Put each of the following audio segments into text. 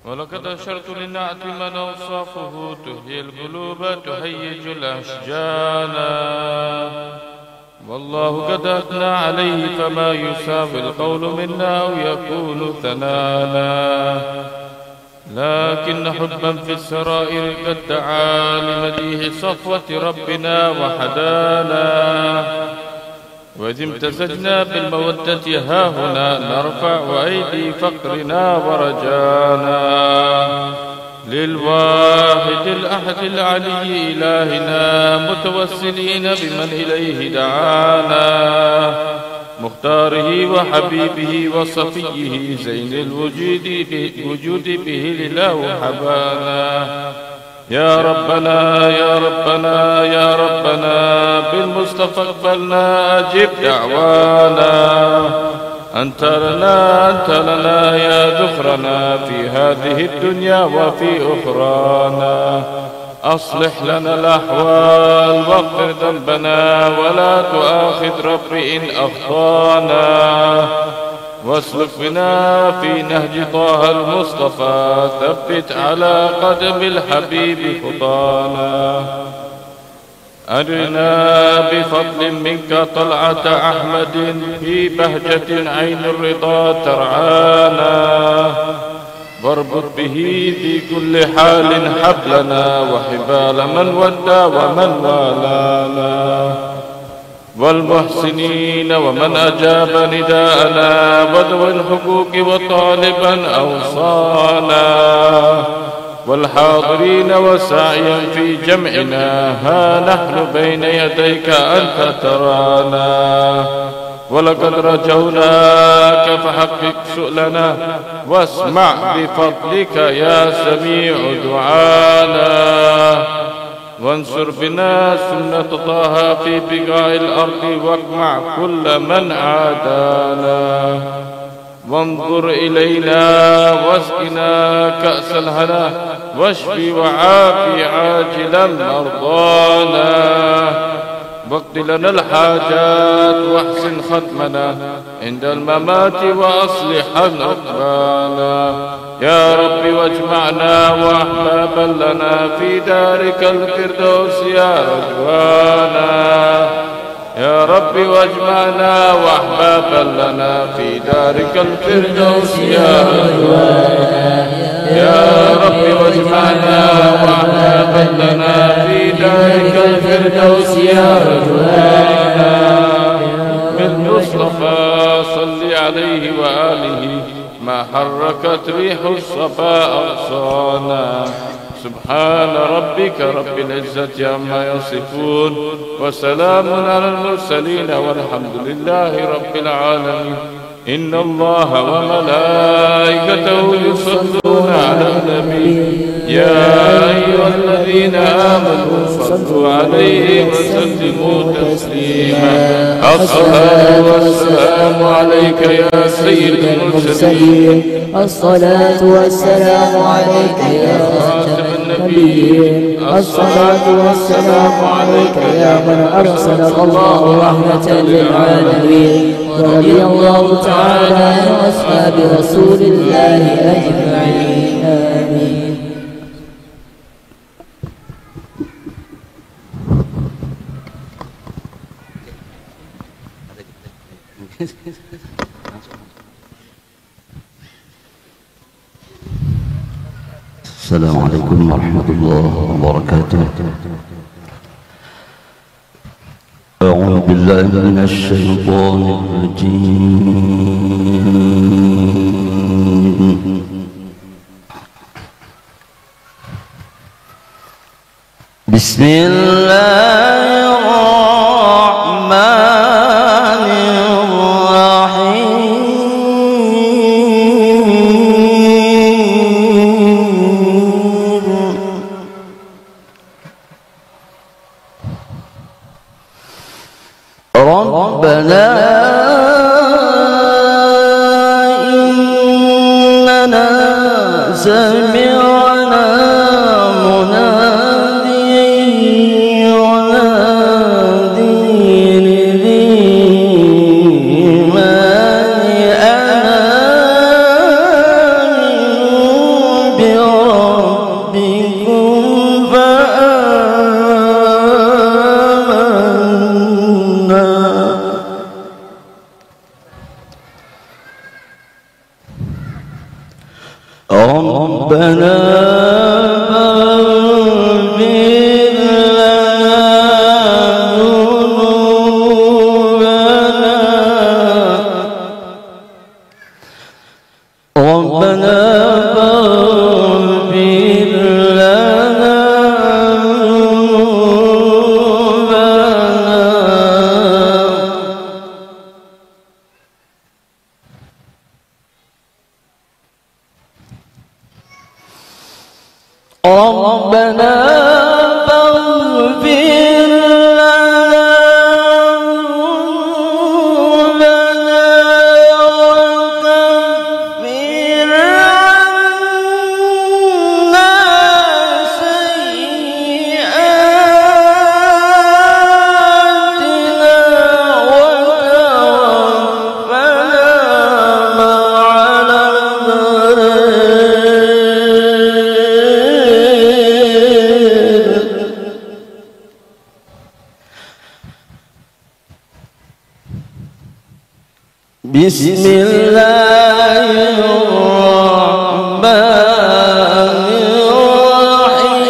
ولقد أشرت للنعت من أوصافه تحيي القلوب تهيج الأشجان. والله قد أثنى عليه فما يساوي القول منا أو يكون ثنانا. لكن حبا في السرائر قد دعا لمديح صفوة ربنا وحدانا. وإذ امتزجنا بالمودة هاهنا نرفع وأيدي فقرنا ورجانا للواحد الأحد العلي إلهنا متوسلين بمن إليه دعانا مختاره وحبيبه وصفيه زين الوجود به لله حبانا. يا ربنا يا ربنا يا ربنا بالمصطفى اقبلنا أجب دعوانا. أنت لنا يا ذخرنا في هذه الدنيا وفي أخرانا. أصلح لنا الأحوال واغفر ذنبنا ولا تؤاخذ رب إن أخطانا. واسلك بنا في نهج طه المصطفى ثبت على قدم الحبيب خطانا. أرنا بفضل منك طلعة أحمد في بهجة عين الرضا ترعانا. واربط به في كل حال حبلنا وحبال من ودى ومن والانا. والمحسنين ومن أجاب نداءنا وذوي الحقوق وطالبا أوصانا. والحاضرين وسعيا في جمعنا ها نحن بين يديك أنت ترانا. ولقد رجوناك فحقق سؤلنا واسمع بفضلك يا سميع دعانا. وانصر بنا سنة طه في بقاع الأرض واقمع كل من عادانا. وانظر إلينا واسقنا كأس الهنا واشفي وعافي عاجلا مرضانا. واقض لنا الحاجات واحسن ختمنا عند الممات وأصلحا أقبانا. يا رب واجمعنا وأحبابا لنا في دارك الفردوس يا رجوانا. يا رب واجمعنا وأحبابا لنا في دارك الفردوس يا رجوانا. يا رب واجمعنا وأحبابا لنا في دارك الفردوس يا رجوانا. بالمصطفى صل عليه وآله ما حركت ريح الصفا أغصانا. سبحان ربك رب العزة عما يصفون وسلام على المرسلين والحمد لله رب العالمين. إن الله وملائكته يصلون على النبي يا أيها الذين آمنوا صلوا عليه وسلموا تسليما. الصلاة والسلام عليك يا سيد المرسلين. الصلاة والسلام عليك يا خاتم النبيين. الصلاة والسلام عليك يا من أرسلك الله رحمة للعالمين. ورضي الله تعالى عن أصحاب رسول الله أجمعين. آمين. السلام عليكم ورحمة الله وبركاته. أعوذ بالله من الشيطان الرجيم. بسم الله الرحمن الرحيم. ربنا إننا سمعنا مناديا ينادي للإيمان أن آمنوا ربنا بسم الله الرحمن الرحيم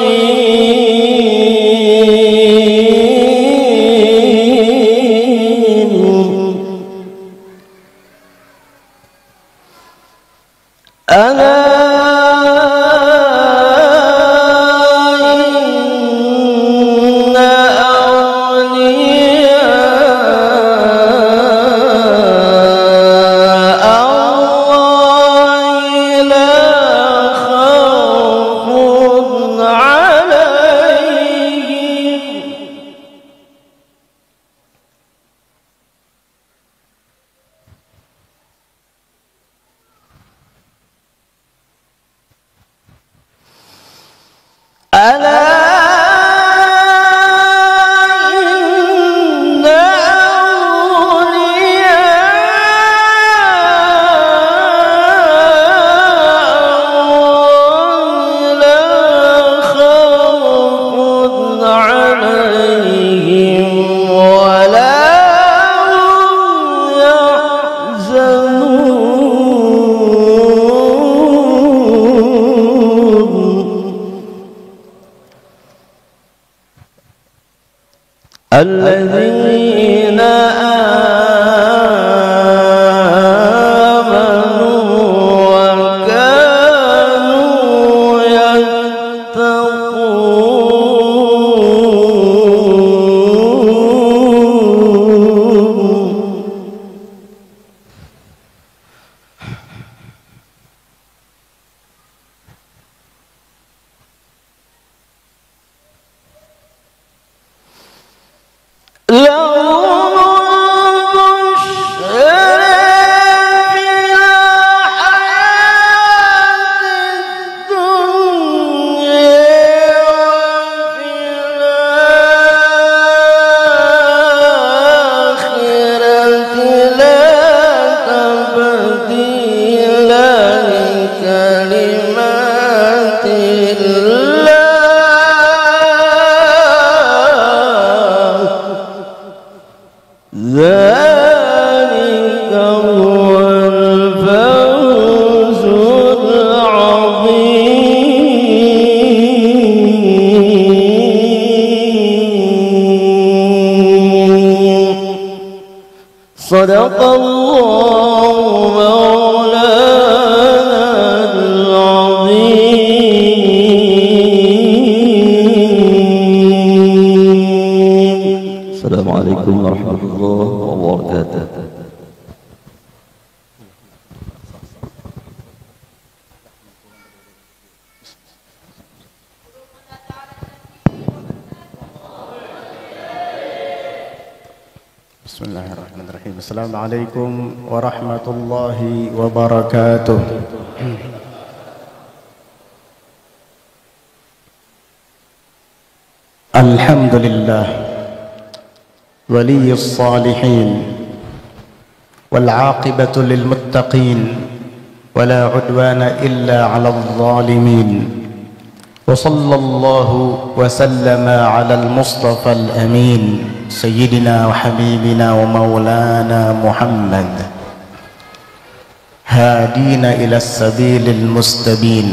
ألا الذين آمنوا وكانوا يتقون ذلك هو الفوز العظيم صدق الله مولانا العظيم. السلام عليكم ورحمة الله وبركاته. Bismillahirrahmanirrahim. Assalamualaikum warahmatullahi wabarakatuh. Alhamdulillah waliyus salihin wal aqibatu lil muttaqin wala udwana illa 'alal zalimin. Wa sallallahu wa sallama 'alal mustafal amin sayyidina wa habibina wa maulana Muhammad هادين إلى السبيل المستبين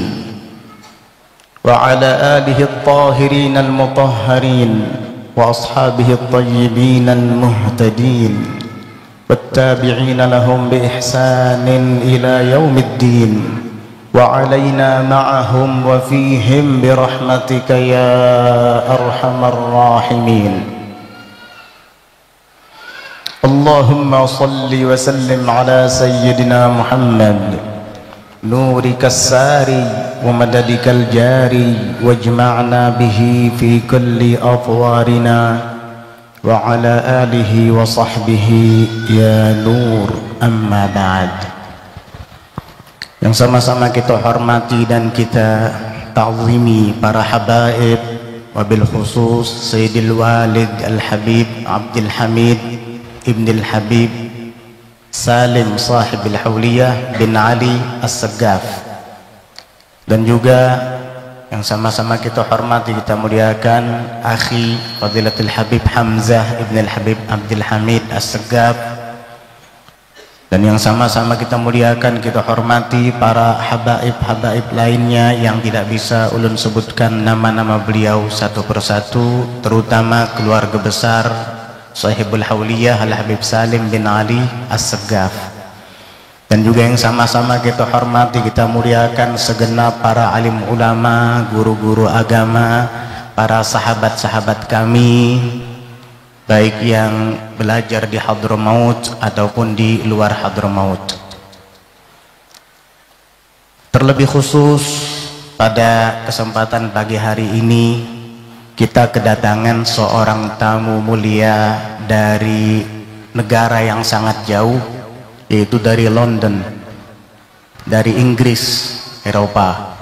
وعلى آله الطاهرين المطهرين وأصحابه الطيبين المهتدين والتابعين لهم بإحسان إلى يوم الدين وعلينا معهم وفيهم برحمتك يا أرحم الراحمين. اللهم صل وسلم على سيدنا محمد نورك الساري ومددك الجاري واجمعنا به في كل أطوارنا وعلى آله وصحبه يا نور. Amma ba'd. Yang sama-sama kita hormati dan kita ta'zimi para habaib, wabil khusus Sayyidil Walid Al-Habib Abdul Hamid Ibn Al-Habib Salim Sahibul Hawliyah bin Ali As-Saggaf, dan juga yang sama-sama kita hormati, kita muliakan akhi Fadilatul Habib Hamzah Ibn Al-Habib Abdul Hamid As-Saggaf, dan yang sama-sama kita muliakan, kita hormati para habaib-habaib lainnya yang tidak bisa ulun sebutkan nama-nama beliau satu persatu, terutama keluarga besar Sahibul Hawliyah Al-Habib Salim bin Ali As-Saggaf, dan juga yang sama-sama kita hormati, kita muliakan segenap para alim ulama, guru-guru agama, para sahabat-sahabat kami, baik yang belajar di Hadramaut ataupun di luar Hadramaut. Terlebih khusus pada kesempatan pagi hari ini kita kedatangan seorang tamu mulia dari negara yang sangat jauh, yaitu dari London, dari Inggris, Eropa,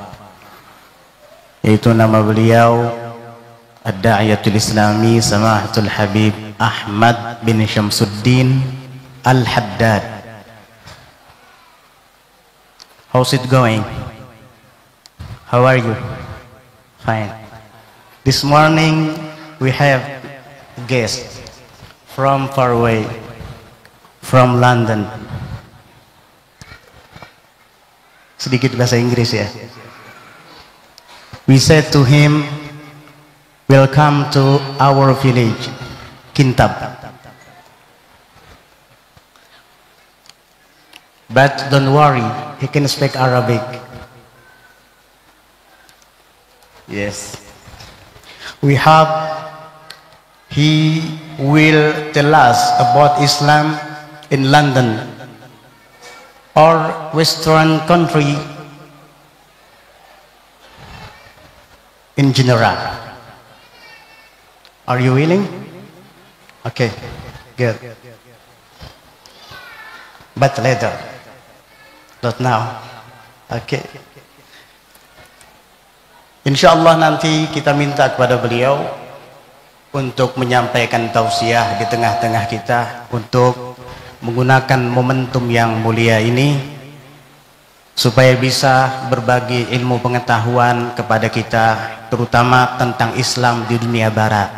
yaitu nama beliau Ad-Da'iyatul Islami Samahatul Habib Ahmad bin Syamsuddin Al-Haddad. How's it going? How are you? Fine. This morning we have guests from far away, from London. Sedikit bahasa Inggris ya. We said to him, welcome to our village, Kintab. But don't worry, he can speak Arabic. Yes. We hope he will tell us about Islam in London or Western country in general. Are you willing? Okay, good. But later, not now. Okay. Insyaallah nanti kita minta kepada beliau untuk menyampaikan tausiah di tengah-tengah kita, untuk menggunakan momentum yang mulia ini supaya bisa berbagi ilmu pengetahuan kepada kita, terutama tentang Islam di dunia barat,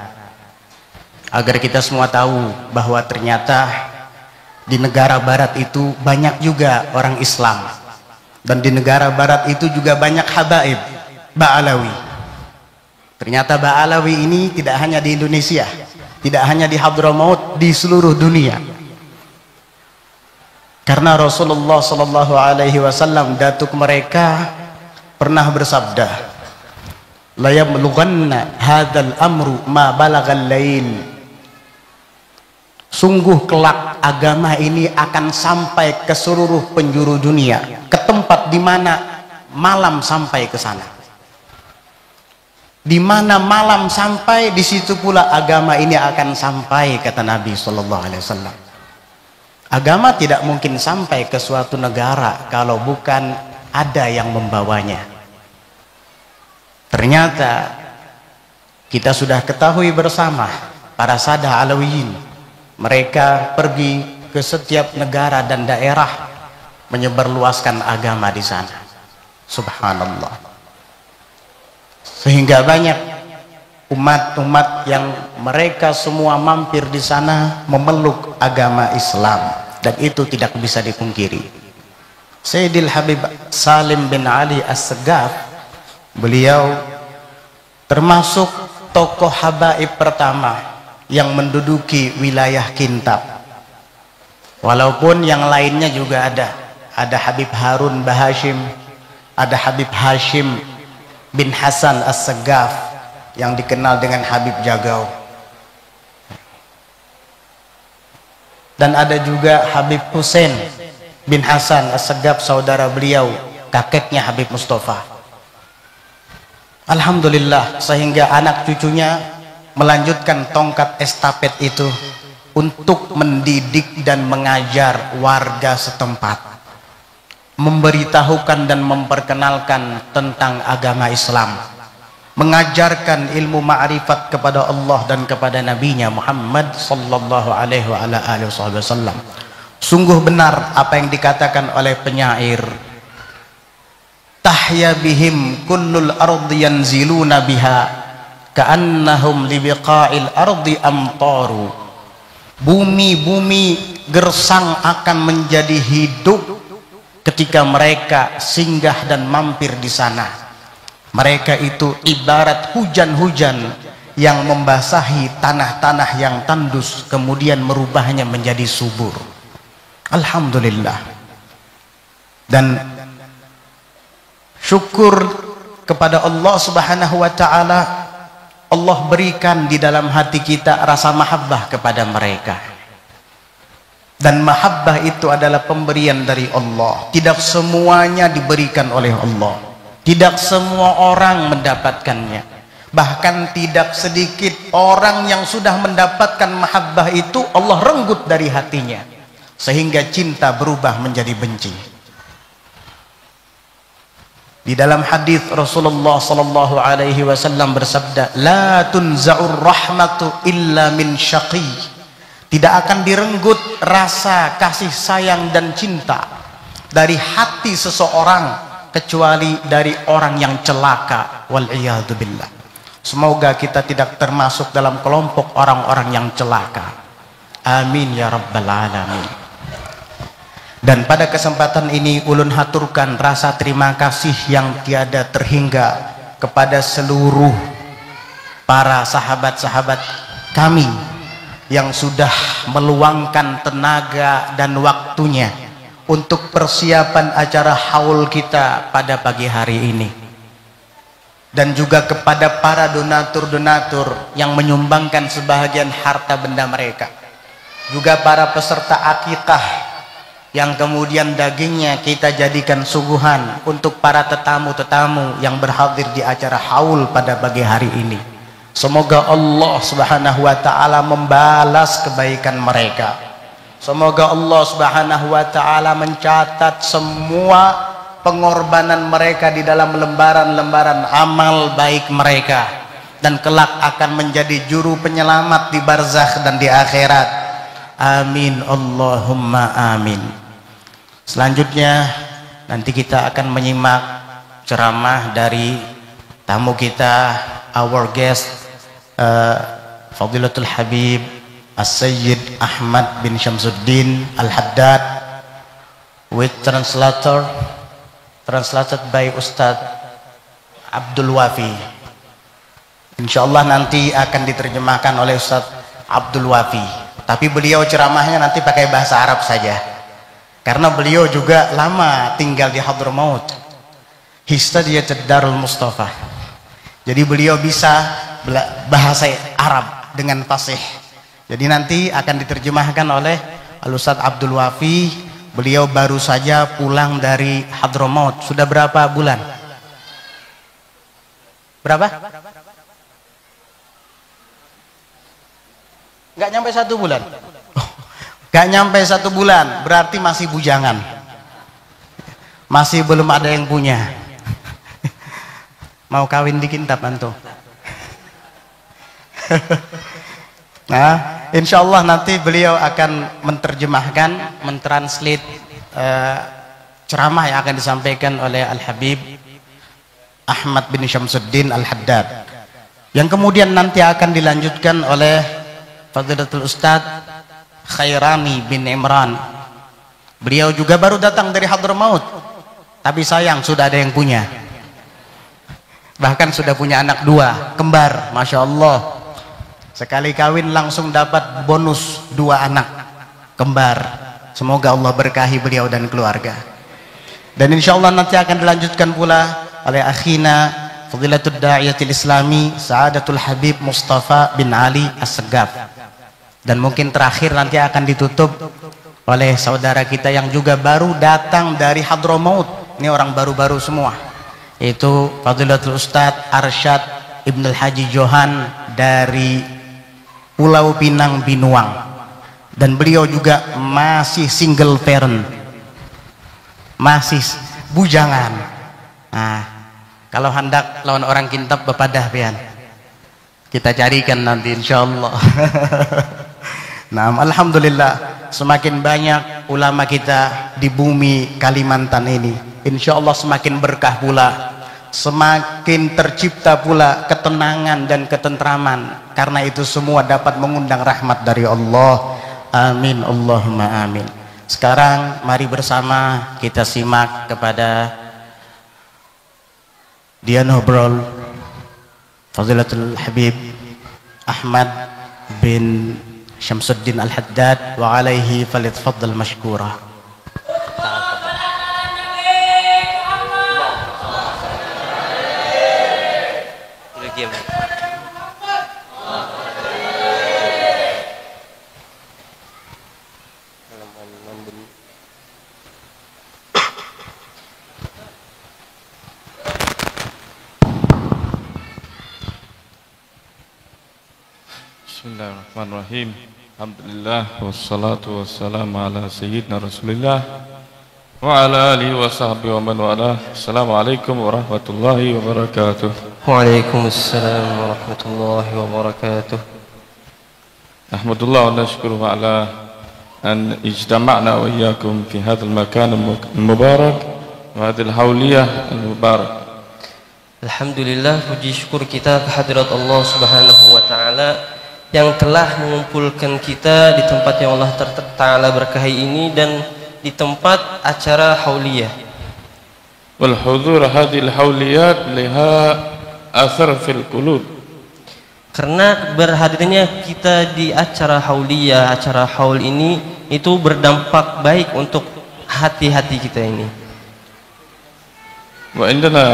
agar kita semua tahu bahwa ternyata di negara barat itu banyak juga orang Islam, dan di negara barat itu juga banyak habaib Ba'alawi. Ternyata Ba'alawi ini tidak hanya di Indonesia, tidak hanya di Hadramaut, di seluruh dunia. Karena Rasulullah sallallahu alaihi wasallam datuk mereka pernah bersabda, la yablughanna hadzal amru ma balagal lail. Sungguh kelak agama ini akan sampai ke seluruh penjuru dunia, ke tempat di mana malam sampai ke sana. Di mana malam sampai, di situ pula agama ini akan sampai, kata Nabi sallallahu alaihi wasallam. Agama tidak mungkin sampai ke suatu negara kalau bukan ada yang membawanya. Ternyata kita sudah ketahui bersama, para Sadah Alawiyin, mereka pergi ke setiap negara dan daerah menyebarluaskan agama di sana. Subhanallah. Sehingga banyak umat-umat yang mereka semua mampir di sana memeluk agama Islam, dan itu tidak bisa dipungkiri. Sayyidil Habib Salim bin Ali As-Segaf, beliau termasuk tokoh habaib pertama yang menduduki wilayah Kintab. Walaupun yang lainnya juga ada Habib Harun Bahashim, ada Habib Hashim bin Hasan As-Segaf yang dikenal dengan Habib Jagau, dan ada juga Habib Hussein bin Hasan As-Segaf, saudara beliau, kakeknya Habib Mustafa. Alhamdulillah, sehingga anak cucunya melanjutkan tongkat estafet itu untuk mendidik dan mengajar warga setempat, memberitahukan dan memperkenalkan tentang agama Islam, mengajarkan ilmu ma'rifat kepada Allah dan kepada nabinya Muhammad sallallahu alaihi wasallam. Sungguh benar apa yang dikatakan oleh penyair, tahya bihim kullul ardi yanziluna biha ka'annahum libiqa'il ardi amtaru. Bumi-bumi gersang akan menjadi hidup ketika mereka singgah dan mampir di sana. Mereka itu ibarat hujan-hujan yang membasahi tanah-tanah yang tandus, kemudian merubahnya menjadi subur. Alhamdulillah. Dan syukur kepada Allah Subhanahu wa ta'ala, Allah berikan di dalam hati kita rasa mahabbah kepada mereka. Dan mahabbah itu adalah pemberian dari Allah. Tidak semuanya diberikan oleh Allah, tidak semua orang mendapatkannya. Bahkan tidak sedikit orang yang sudah mendapatkan mahabbah itu Allah renggut dari hatinya, sehingga cinta berubah menjadi benci. Di dalam hadis Rasulullah sallallahu alaihi wasallam bersabda, la tunza'ur rahmatu illa min syaqi. Tidak akan direnggut rasa kasih sayang dan cinta dari hati seseorang kecuali dari orang yang celaka. Wal iyadu billah. Semoga kita tidak termasuk dalam kelompok orang-orang yang celaka. Amin ya rabbal alamin. Dan pada kesempatan ini ulun haturkan rasa terima kasih yang tiada terhingga kepada seluruh para sahabat-sahabat kami yang sudah meluangkan tenaga dan waktunya untuk persiapan acara haul kita pada pagi hari ini. Dan juga kepada para donatur-donatur yang menyumbangkan sebahagian harta benda mereka. Juga para peserta akikah yang kemudian dagingnya kita jadikan suguhan untuk para tetamu-tetamu yang berhadir di acara haul pada pagi hari ini. Semoga Allah Subhanahu wa ta'ala membalas kebaikan mereka. Semoga Allah Subhanahu wa ta'ala mencatat semua pengorbanan mereka di dalam lembaran-lembaran amal baik mereka, dan kelak akan menjadi juru penyelamat di barzakh dan di akhirat. Amin Allahumma amin. Selanjutnya nanti kita akan menyimak ceramah dari tamu kita, our guest, Fadilatul Habib As-Sayyid Ahmad bin Syamsuddin Al-Haddad, with translated by Ustadz Abdul Wafi. Insyaallah nanti akan diterjemahkan oleh Ustadz Abdul Wafi, tapi beliau ceramahnya nanti pakai bahasa Arab saja, karena beliau juga lama tinggal di Hadramaut. He studied at Darul Mustafa, jadi beliau bisa bahasa Arab dengan fasih. Jadi nanti akan diterjemahkan oleh Al-Ustadz Abdul Wafi. Beliau baru saja pulang dari Hadramaut. Sudah berapa bulan? Berapa? Nggak nyampe 1 bulan. Nggak nyampe 1 bulan, berarti masih bujangan. Masih belum ada yang punya. Mau kawin di Kintab antum. Nah, insya Allah nanti beliau akan menerjemahkan, mentranslate ceramah yang akan disampaikan oleh Al-Habib Ahmad bin Syamsuddin Al-Haddad, yang kemudian nanti akan dilanjutkan oleh Fadilatul Ustadz Khairani bin Imran Beliau juga baru datang dari Hadramaut, tapi sayang sudah ada yang punya, bahkan sudah punya anak 2 kembar, Masya Allah. Sekali kawin langsung dapat bonus 2 anak kembar. Semoga Allah berkahi beliau dan keluarga. Dan insya Allah nanti akan dilanjutkan pula oleh akhina Fadilatul Da'iyatil Islami Sa'adatul Habib Mustafa bin Ali As-Segaf. Dan mungkin terakhir nanti akan ditutup oleh saudara kita yang juga baru datang dari Hadramaut. Ini orang baru-baru semua, yaitu Fadilatul Ustadz Arsyad Ibnul Haji Johan dari Pulau Pinang Binuang. Dan beliau juga masih single parent, masih bujangan. Nah, kalau hendak lawan orang kintab bepadah pian, kita carikan nanti insyaallah. Nah, alhamdulillah semakin banyak ulama kita di bumi Kalimantan ini, insyaallah semakin berkah pula, semakin tercipta pula ketenangan dan ketentraman, karena itu semua dapat mengundang rahmat dari Allah. Amin Allahumma amin. Sekarang mari bersama kita simak kepada dia ngobrol Fadilatul Habib Ahmad bin Syamsuddin Al-Haddad wa alaihi falyatafaddal mashkura. Bismillahirrahmanirrahim. Alhamdulillah wassalatu wassalamu ala sayyidina Rasulillah wa ala alihi wa sahbihi wa man wala. Assalamualaikum warahmatullahi wabarakatuh. Waalaikumsalam warahmatullahi wabarakatuh. Alhamdulillah wa nashkuru ala an ijtama'na wa iyyakum fi hadzal makan al-mubarak wa hadhihi al-hawliyah al-mubarak. Alhamdulillah, puji syukur kita kehadirat Allah Subhanahu wa taala yang telah mengumpulkan kita di tempat yang Allah Ta'ala berkahi ini dan di tempat acara hauliyah. Wal hudur hadhil hauliyat liha athar fil qulub. Karena berhadirnya kita di acara hauliyah, acara haul ini itu berdampak baik untuk hati-hati kita ini. Wa indana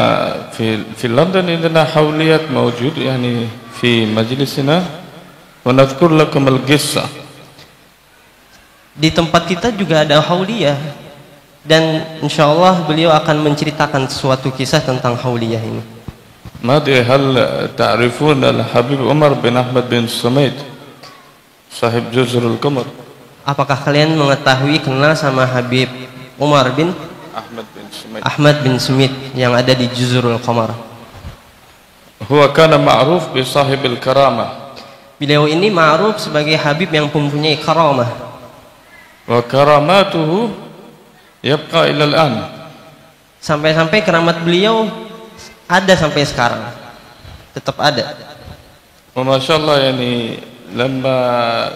fi London indana hauliyat mawjud yani fi majlisina. Wanadhkur lakum al-qissah. Di tempat kita juga ada hauliyah dan insyaallah beliau akan menceritakan suatu kisah tentang hauliyah ini. Madi hal ta'rifun al-Habib Umar bin Ahmad bin Sumaid sahib Juzrul Qamar. Apakah kalian mengetahui kenal sama Habib Umar bin Ahmad bin Sumaid yang ada di Juzrul Qamar? Huwa kana ma'ruf bi sahibil karamah. Beliau ini ma'ruf sebagai Habib yang mempunyai karamah. Wa karamatuhu yabqa ila al-an. Sampai-sampai keramat beliau ada sampai sekarang. Tetap ada. Wa masyaallah yani lama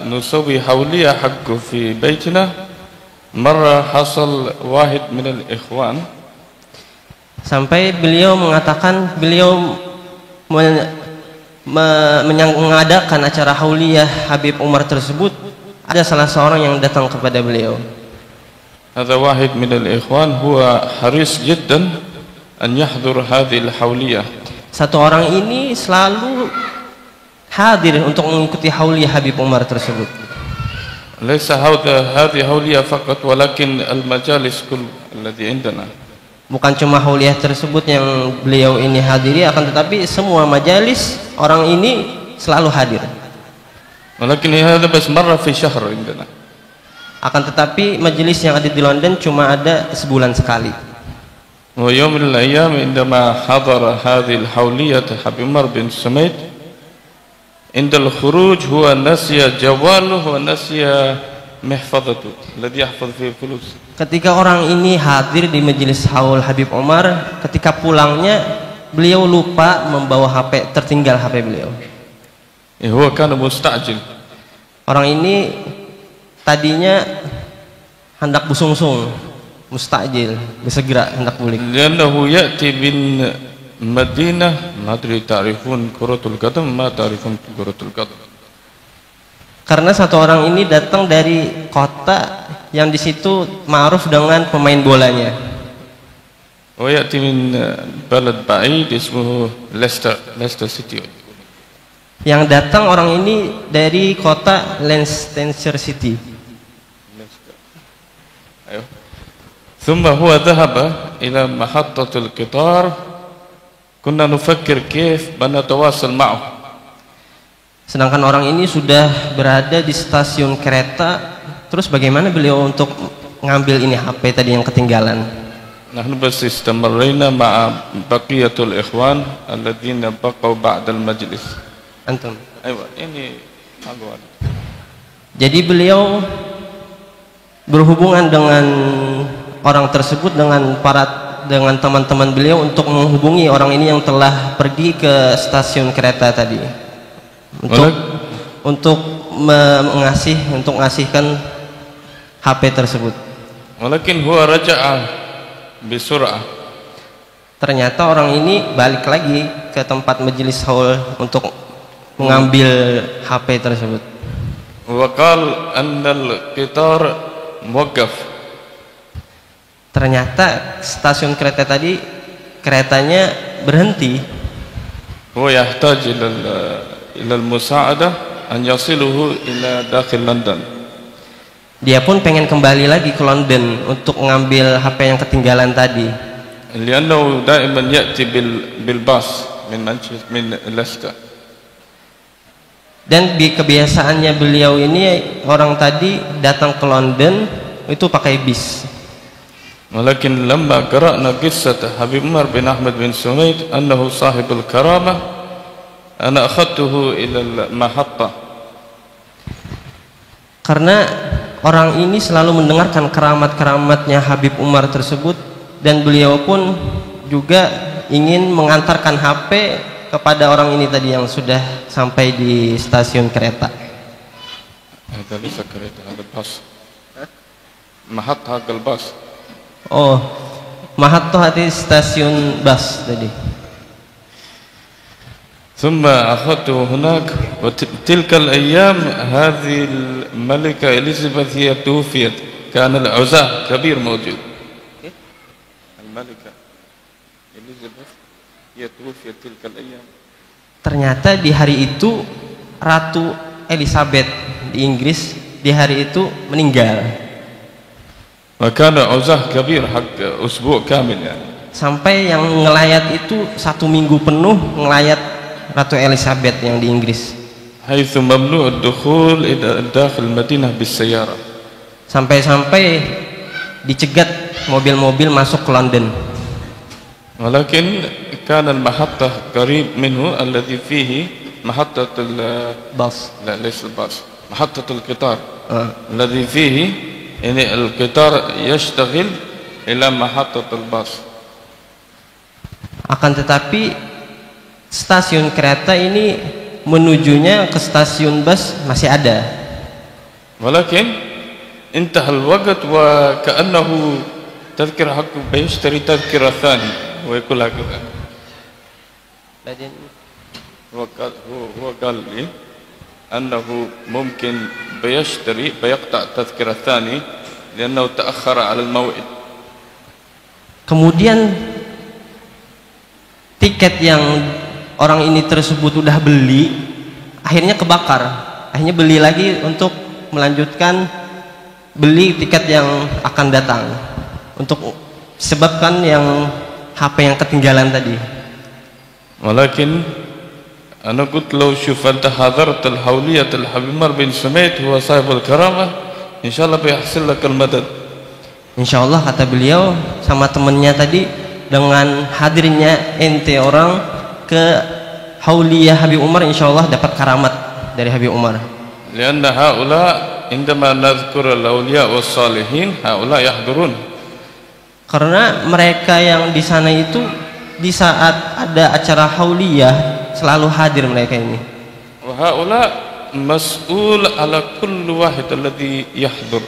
nusawi hawliyah haqqu fi baytina marra hasal wahid min al-ikhwan. Sampai beliau mengatakan beliau mengadakan acara hauliyah Habib Umar tersebut, ada salah seorang yang datang kepada beliau. Hadza wahid min al-ikhwan huwa haris jiddan an yahdhur hadhihi al-hauliyah. Satu orang ini selalu hadir untuk mengikuti hauliyah Habib Umar tersebut. Laysa hadhihi hauliyah faqat walakin al-majalis kull alladhi indana. Bukan cuma hauliyah tersebut yang beliau ini hadiri, akan tetapi semua majalis orang ini selalu hadir. Walakin hadha bas marra fi syahr indana. Akan tetapi majelis yang ada di London cuma ada sebulan sekali. Wa yawm min al-ayyam indama hadara hadhihi al-hawliyah Habib Umar bin Sumaid inda al-khuruj huwa nasiya jawaluhu wa nasiya mihfadatu alladhi yahfaz fi fulus. Ketika orang ini hadir di majelis haul Habib Umar, ketika pulangnya beliau lupa membawa HP, tertinggal HP beliau. Huwa kana mustajil. Orang ini tadinya hendak busung-sung, mustajil, bersegera hendak balik. Liannahu ya'ti bin Madinah ma ta'rifun kuratul qadam ma ta'rifun kuratul qadam. Karena satu orang ini datang dari kota yang di situ ma'ruf dengan pemain bolanya. Wa ya'ti min balad ba'id ismuhu Leicester City. Yang datang orang ini dari kota Leicester City. Ayo. Thumma huwa dhahaba ila mahattatil qitar. Kunna nufakkir kayf banatawasal ma'ahu. Sedangkan orang ini sudah berada di stasiun kereta, terus bagaimana beliau untuk ngambil ini HP tadi yang ketinggalan? Nahnu bas istamarrayna ma'a baqiyatul ikhwan alladziina baqaw ba'da al-majlis. Antum. Ayo, ini aku. Jadi beliau berhubungan dengan orang tersebut dengan teman-teman beliau untuk menghubungi orang ini yang telah pergi ke stasiun kereta tadi untuk mengasihkan HP tersebut. Walakin huwa raja'a bisur'ah. Ternyata orang ini balik lagi ke tempat majelis haul untuk mengambil HP tersebut. Wa qala anna al-qitar muwaqqaf. Ternyata stasiun kereta tadi keretanya berhenti. Huwa yahtaj ila al-musa'adah an yasiluhu ila dakhil London. Dia pun pengen kembali lagi ke London untuk mengambil HP yang ketinggalan tadi. Liannahu da'iman ya'ti bil bus min Leicester. Dan di kebiasaannya beliau ini orang tadi datang ke London itu pakai bis. Walakin lamma qara'na qissat Habib Umar bin Ahmad bin Sumaid annahu sahibul karamah ana akhadtuhu ila al-mahattah. Karena orang ini selalu mendengarkan keramat-keramatnya Habib Umar tersebut, dan beliau pun juga ingin mengantarkan HP kepada orang ini tadi yang sudah sampai di stasiun kereta. Ada bisa kereta, ada bus. Mahattah al-bus. Oh, Mahattah di stasiun bus tadi. ثم أخذته هناك وتلك الأيام هذه الملكة إليزابيث هي توفيت كان العزاء كبير موجود. الملكة إليزابيث هي توفيت تلك الأيام. Ternyata di hari itu Ratu Elizabeth di Inggris di hari itu meninggal. وكان عزاء كبير حق أسبوع كامل يعني. Sampai yang ngelayat itu 1 minggu penuh ngelayat Ratu Elizabeth yang di Inggris. حيث ممنوع الدخول إلى داخل المدينة بالسيارة. Sampai-sampai dicegat mobil-mobil masuk ke London. ولكن كان المحطة قريب منه الذي فيه محطة Bus. لا ليس الباص محطة القطار الذي فيه يعني القطار يشتغل إلى محطة الباص. Akan tetapi stasiun kereta ini menujunya ke stasiun bus masih ada. ولكن انتهى الوقت وكأنه تذكرة حقه بيشتري تذكرة ثاني ويقول هكذا. هو قال لي أنه ممكن بيقطع تذكرة ثاني لأنه تأخر على الموعد. Kemudian tiket yang orang ini tersebut udah beli akhirnya kebakar. Akhirnya beli lagi untuk melanjutkan beli tiket yang akan datang untuk sebabkan yang HP yang ketinggalan tadi. ولكن أنا قلت لو شوف أنت حضرت الحولية الحبيب عمر بن سميت هو صاحب الكرامة إن شاء الله بيحصل لك المدد. Insya Allah kata beliau sama temennya tadi, dengan hadirnya ente orang ke Hauliyah Habib Umar insya Allah dapat karamat dari Habib Umar. لأن هؤلاء عندما نذكر الأولياء والصالحين هؤلاء يحضرون. Karena mereka yang di sana itu di saat ada acara Hauliyah selalu hadir mereka ini. وهؤلاء مسؤول على كل واحد الذي يحضر.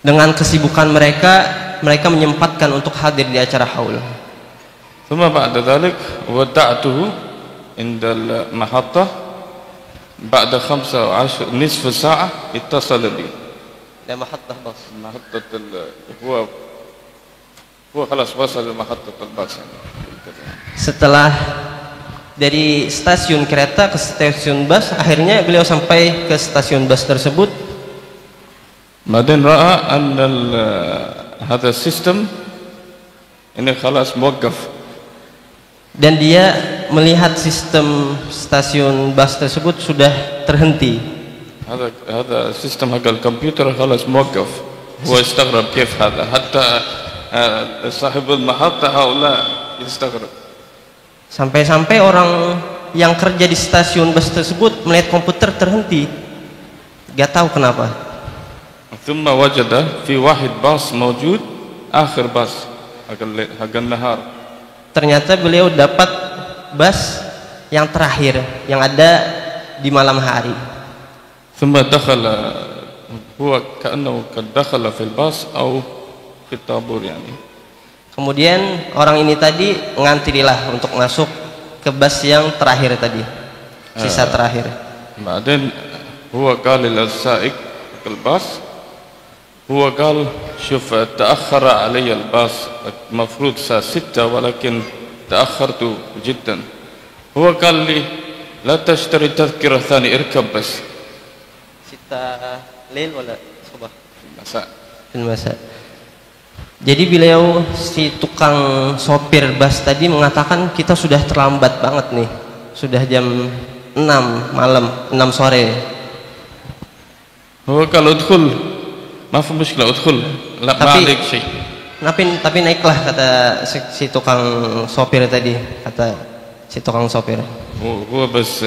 dengan kesibukan mereka menyempatkan untuk hadir di acara haul. ثم بعد ذلك ودعته عند المحطة بعد 15 نصف ساعة اتصل بي. محطة باص. محطة هو خلاص وصل لمحطة الباص. Setelah dari stasiun kereta ke stasiun bus, akhirnya beliau sampai ke stasiun bus tersebut. بعدين رأى أن هذا السيستم ini خلاص موقف. Dan dia melihat sistem stasiun bus tersebut sudah terhenti. هذا السيستم حق الكمبيوتر خلاص موقف. هو استغرب كيف هذا حتى صاحب المحطة هؤلاء يستغرب. Sampai-sampai orang yang kerja di stasiun bus tersebut melihat komputer terhenti, gak tahu kenapa. ثم وجد في واحد باص موجود آخر باص حق النهار. Ternyata beliau dapat bus yang terakhir yang ada di malam hari. ثم دخل هو كأنه قد دخل في الباص أو في الطابور يعني. Kemudian orang ini tadi ngantirilah untuk masuk ke bus yang terakhir tadi, sisa terakhir. بعدين هو قال للسائق الباص هو قال شوف تأخر علي الباص المفروض الساعة 6 ولكن تأخرت جدا. هو قال لي لا تشتري تذكرة ثانية اركب بس. 6 ليل ولا صبح؟ مساء. في المساء. Jadi beliau si tukang sopir bus tadi mengatakan kita sudah terlambat banget nih, sudah jam 6 malam, 6 sore. هو قال ادخل ما في مشكلة ادخل لا ما عليك شيء. Tapi naiklah kata si tukang sopir tadi, kata si tukang sopir. هو بس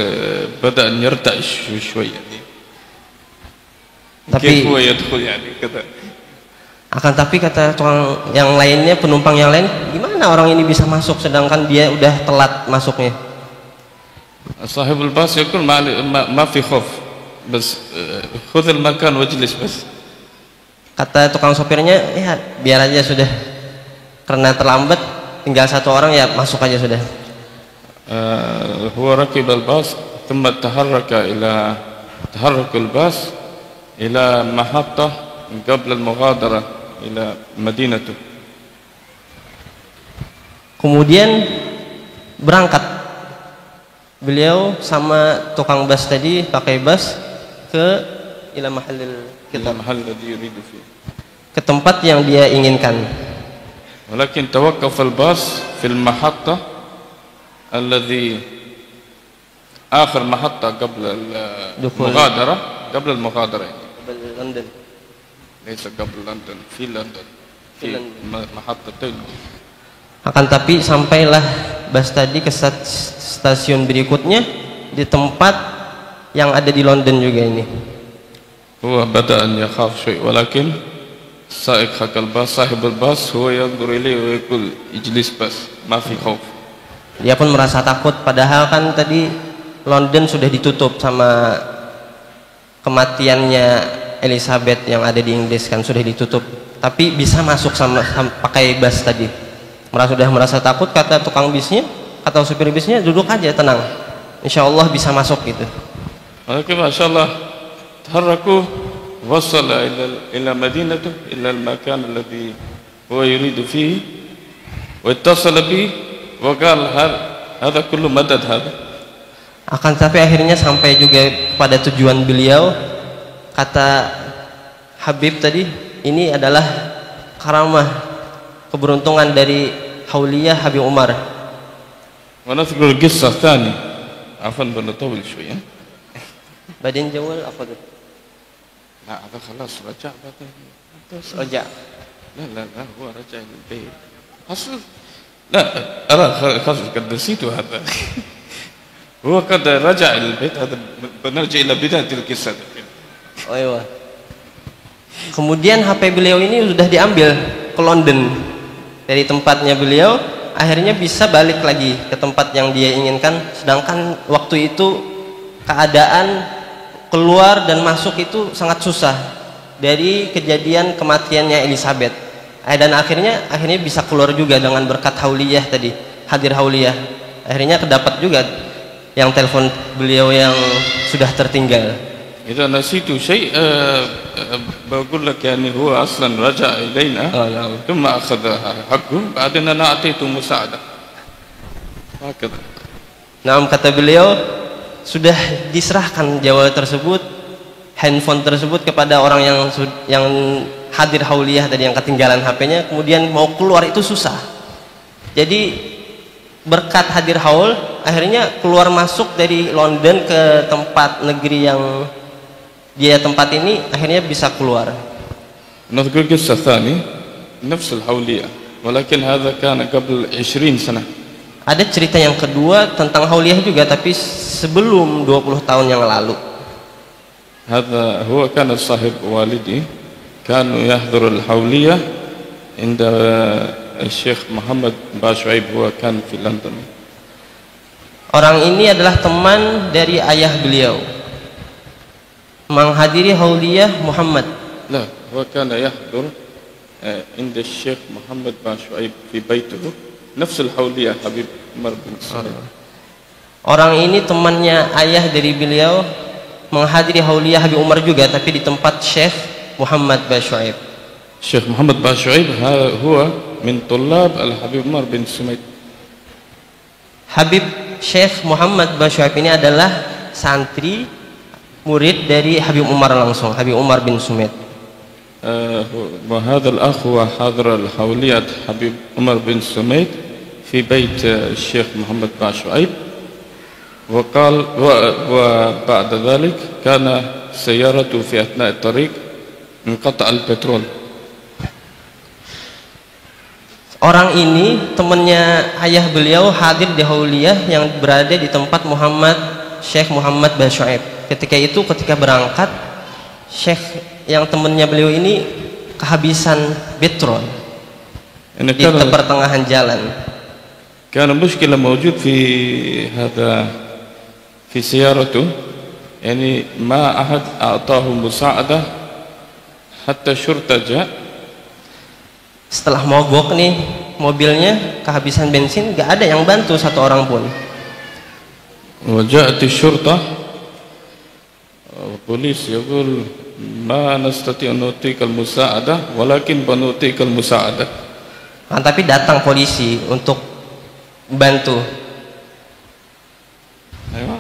بدأ يرتعش شوي يعني. Tapi كيف هو يدخل يعني كذا. Akan tapi kata tukang yang lainnya, penumpang yang lain, gimana orang ini bisa masuk sedangkan dia udah telat masuknya? صاحب الباص يقول ما في خوف بس خذ المكان واجلس بس. Kata tukang sopirnya, ya biar aja sudah, karena terlambat tinggal satu orang ya masuk aja sudah. هو ركب الباص ثم تحرك الباص إلى محطة قبل المغادرة إلى مدينته. Kemudian berangkat beliau sama tukang bus tadi pakai bus ke المحل الذي يريد فيه. ke tempat yang dia inginkan. ولكن توقف الباص في المحطة الذي آخر محطة قبل المغادرة قبل London. ليس قبل لندن في لندن في محطتين. Akan tapi sampailah bus tadi ke stasiun berikutnya di tempat yang ada di London juga ini. هو بدأ أن يخاف شيء ولكن سائق حق الباص صاحب الباص هو ينظر إليه ويقول اجلس بس ما في خوف. Dia pun merasa takut, padahal kan tadi London sudah ditutup sama kematiannya Elizabeth yang ada di Inggris kan, sudah ditutup, tapi bisa masuk sama pakai bus tadi. Sudah merasa takut, kata tukang bisnya, kata supir bisnya, duduk aja tenang, insya Allah bisa masuk gitu. ولكن ما شاء الله تحركوا وصل إلى مدينته إلى المكان الذي هو يريد فيه واتصل به وقال هذا كله مدد هذا. Akan tapi akhirnya sampai juga pada tujuan beliau. Kata Habib tadi, ini adalah karamah, keberuntungan dari Hauliyah Habib Umar. ونذكر القصة الثانية عفوا بنطول شوية. Badin Jawal apa tuh? لا هذا خلاص رجع Rojak. لا هو رجع للبيت أصل لا أنا خلاص قد نسيته هذا. هو قد رجع إلى البيت. هذا بنرجع إلى بداية القصة. Oh iya. Kemudian HP beliau ini sudah diambil ke London dari tempatnya beliau, akhirnya bisa balik lagi ke tempat yang dia inginkan, sedangkan waktu itu keadaan keluar dan masuk itu sangat susah dari kejadian kematiannya Elizabeth. Dan akhirnya bisa keluar juga dengan berkat hauliyah tadi, hadir hauliyah. Akhirnya kedapat juga yang telepon beliau yang sudah tertinggal. إذا نسيت شيء بقول لك يعني هو أصلا رجع إلينا ثم أخذ حقه بعدين أنا أعطيته مساعدة هكذا. Nah, kata beliau sudah diserahkan jawab tersebut, handphone tersebut kepada orang yang hadir hauliyah tadi yang ketinggalan HP-nya, kemudian mau keluar itu susah. Jadi berkat hadir haul akhirnya keluar masuk dari London ke tempat negeri yang dia tempat ini, akhirnya bisa keluar. نذكر قصة ثانية نفس الحولية ولكن هذا كان قبل 20 سنة. Ada cerita yang kedua tentang hauliyah juga, tapi sebelum 20 tahun yang lalu. هذا هو كان صاحب والدي كانوا يحضر الحولية عند الشيخ محمد باشعيب هو كان في لندن. Orang ini adalah teman dari ayah beliau menghadiri hauliyah Muhammad. لا هو كان يحضر عند الشيخ محمد باشعيب في بيته نفس الحولية حبيب عمر بن سعيد. Orang ini temannya ayah dari beliau menghadiri hauliyah Habib Umar juga, tapi di tempat Syekh Muhammad Bashuaib. الشيخ محمد باشعيب هو من طلاب الحبيب عمر بن سعيد. Habib Syekh Muhammad Bashuaib ini adalah santri murid dari Habib Umar langsung, Habib Umar bin Sumaid. وهذا الأخ هو حاضر الحولية حبيب عمر بن سعيد في بيت الشيخ محمد باشعيب وقال وبعد ذلك كان سيارته في أثناء الطريق انقطع البترول. Orang ini temannya ayah beliau hadir di hauliyah yang berada di tempat Syekh Muhammad Bashuaib. Ketika berangkat, Syekh yang temannya beliau ini kehabisan petrol di pertengahan jalan. كان مشكلة موجود في هذا في سيارته يعني ما أحد أعطاه مساعدة حتى الشرطة جاء. Setelah mogok nih mobilnya, kehabisan bensin, gak ada yang bantu satu orang pun. وجاءت الشرطة والبوليس يقول ما نستطيع أن نعطيك المساعدة ولكن بنعطيك المساعدة. Nah, tapi datang polisi untuk bantu. أيوة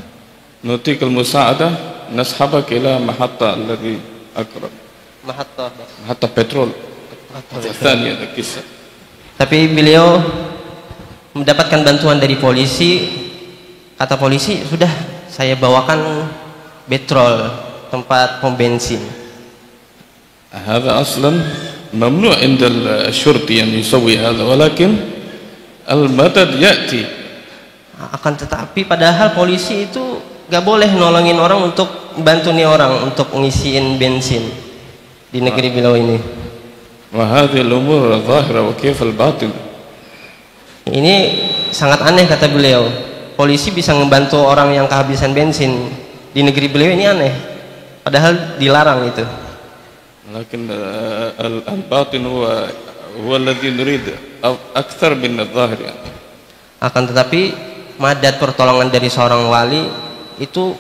نعطيك المساعدة نسحبك إلى محطة الذي أقرب محطة بترول. Tapi beliau mendapatkan bantuan dari polisi. Kata polisi, sudah saya bawakan petrol, tempat pom bensin. هذا أصلا ممنوع عند الشرطي أن يسوي هذا ولكن المدد يأتي. Akan tetapi padahal polisi itu gak boleh nolongin orang untuk bantu nih orang untuk ngisiin bensin di negeri beliau ini. وهذه الأمور ظاهرة وكيف الباطن. Ini sangat aneh kata beliau. Polisi bisa membantu orang yang kehabisan bensin di negeri beliau, ini aneh. Padahal dilarang itu. لكن الباطن هو الذي نريد أكثر من الظاهر. Akan tetapi madad pertolongan dari seorang wali itu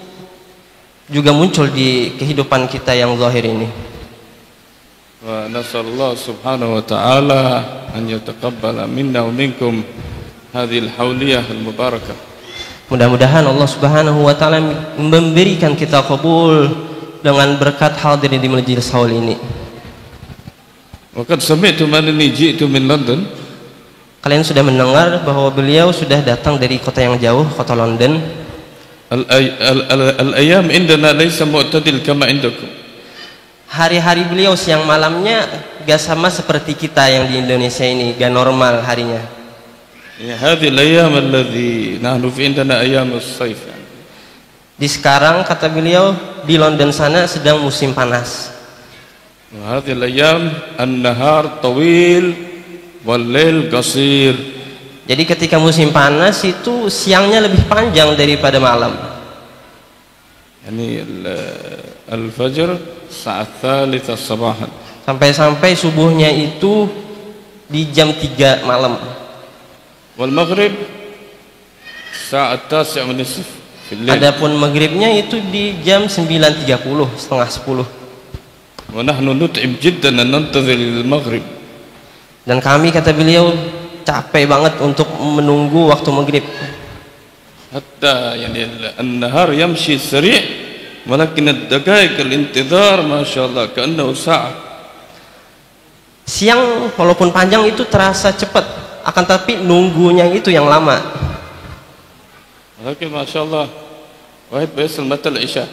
juga muncul di kehidupan kita yang zahir ini. ونسأل الله سبحانه وتعالى أن يتقبل منا ومنكم هذه الحولية المباركة. Mudah-mudahan Allah Subhanahu wa taala memberikan kita qabul dengan berkat hadir di majelis haul ini. وقد سمعتم أنني جئت من لندن. Kalian sudah mendengar bahwa beliau sudah datang dari kota yang jauh, kota London. الأيام عندنا ليس معتدل كما عندكم. Hari-hari beliau siang malamnya gak sama seperti kita yang di Indonesia ini, gak normal harinya. هذه الأيام الذي نحن في عندنا أيام الصيف. Di sekarang kata beliau di London sana sedang musim panas. وهذه الأيام النهار طويل والليل قصير. Jadi ketika musim panas itu siangnya lebih panjang daripada malam. يعني الفجر الساعة الثالثة صباحا. Sampai-sampai subuhnya itu di jam 3 malam. والمغرب الساعة التاسعة والنصف في الليل. Adapun maghribnya itu di jam 9.30, setengah 10. ونحن نتعب جدا أن ننتظر المغرب. Dan kami, kata beliau, capek banget untuk menunggu waktu maghrib. حتى يعني النهار يمشي سريع ولكن الدقائق الانتظار ما شاء الله كأنه ساعة. Siang walaupun panjang itu terasa cepat, akan tapi nunggunya itu yang lama. ولكن ما شاء الله واحد بيسأل متى العشاء.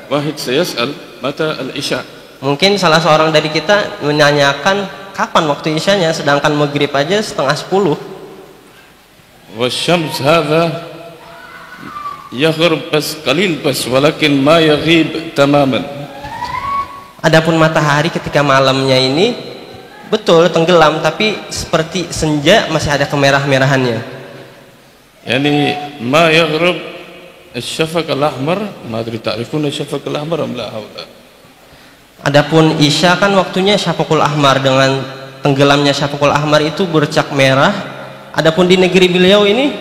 واحد سيسأل متى العشاء. Mungkin salah seorang dari kita menanyakan kapan waktu isyanya, sedangkan maghrib aja setengah 10. والشمس هذا يغرب بس قليل بس ولكن ما يغيب تماما. Adapun matahari ketika malamnya ini betul tenggelam, tapi seperti senja masih ada kemerah-merahannya. يعني ما يغرب الشفق الأحمر. ما أدري تعرفون الشفق الأحمر أم لا هؤلاء. Adapun isya kan waktunya syafaqul ahmar, dengan tenggelamnya syafaqul ahmar itu bercak merah. Adapun di negeri beliau ini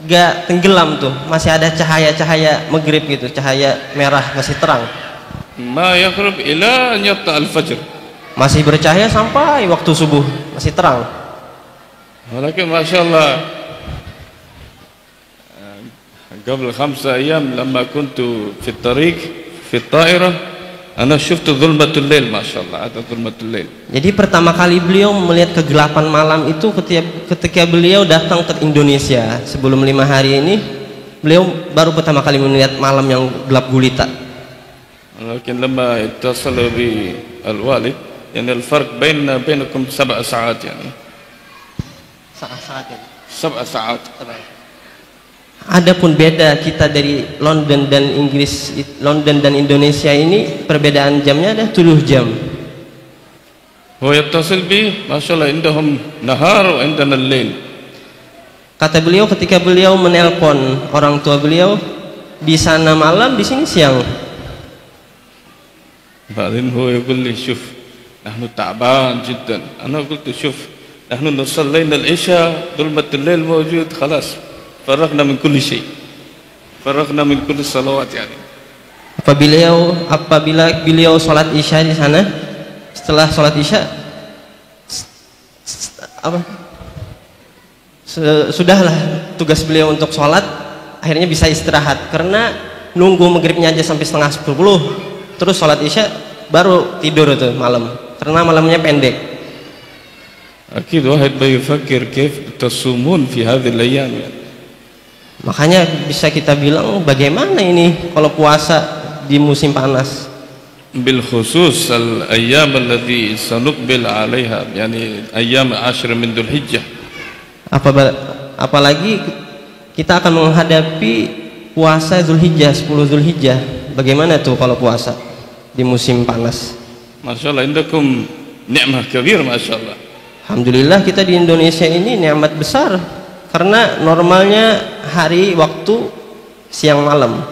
gak tenggelam tuh, masih ada cahaya-cahaya maghrib gitu, cahaya merah masih terang. ما يغرب إلى أن يطلع الفجر. Masih bercahaya sampai waktu subuh, masih terang. ولكن ما شاء الله قبل 5 أيام لما كنت في الطريق في الطائرة أنا شفت ظلمة الليل. ما شاء الله هذا ظلمة الليل. Jadi pertama kali beliau melihat kegelapan malam itu ketika beliau datang ke Indonesia. Sebelum 5 hari ini beliau baru pertama kali melihat malam yang gelap gulita. لكن لما اتصل بالوالد يعني الفرق بيننا وبينكم 7 ساعات يعني. 7 ساعات. Adapun beda kita dari London dan Inggris, London dan Indonesia ini perbedaan jamnya ada 7 jam. هو يتصل بي ما شاء الله عندهم نهار وعندنا الليل. Kata beliau ketika beliau menelpon orang tua beliau, di sana malam, di sini siang. بعدين هو يقول لي شوف نحن تعبان جدا. أنا قلت شوف نحن صلينا العشاء ظلمة الليل موجود خلاص فرغنا من كل شيء فرغنا من كل الصلوات يعني. Apabila beliau sholat isya di sana, setelah sholat isya sudahlah tugas beliau untuk sholat, akhirnya bisa istirahat karena nunggu maghribnya aja sampai setengah 10, terus sholat isya baru tidur tuh malam karena malamnya pendek. أكيد واحد بيفكر كيف تصومون في هذه الأيام يعني. Makanya bisa kita bilang bagaimana ini kalau puasa di musim panas. بالخصوص الأيام التي سنقبل عليها يعني أيام 10 من ذو الحجة. Apalagi kita akan menghadapi puasa Zulhijjah, 10 Zulhijjah. Bagaimana tuh kalau puasa di musim panas? ما شاء الله عندكم نعمة كبيرة ما شاء الله. Alhamdulillah kita di Indonesia ini nikmat besar karena normalnya hari waktu siang malam.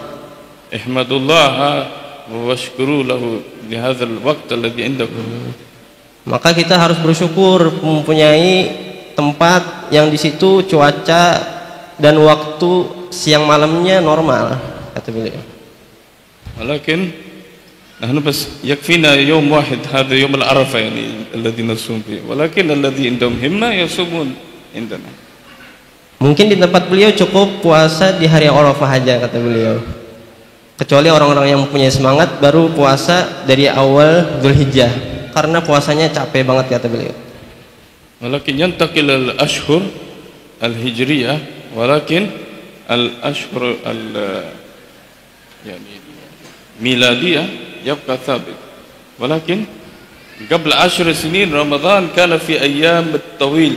احمدوا واشكروا له لهذا الوقت الذي عندكم. Maka kita harus bersyukur mempunyai tempat yang di situ cuaca dan waktu siang malamnya normal, kata beliau. ولكن نحن بس يكفينا يوم واحد هذا يوم العرفة يعني الذي نصوم فيه ولكن الذي عندهم همة يصومون عندنا. Mungkin di tempat beliau cukup puasa di hari Arafah aja, kata beliau. Kecuali orang-orang yang mempunyai semangat baru puasa dari awal Zulhijjah karena puasanya capek banget, kata beliau. ولكن ينتقل الأشهر الهجرية ولكن الأشهر يعني ميلادية يبقى ثابت ولكن قبل 10 سنين رمضان كان في أيام الطويل.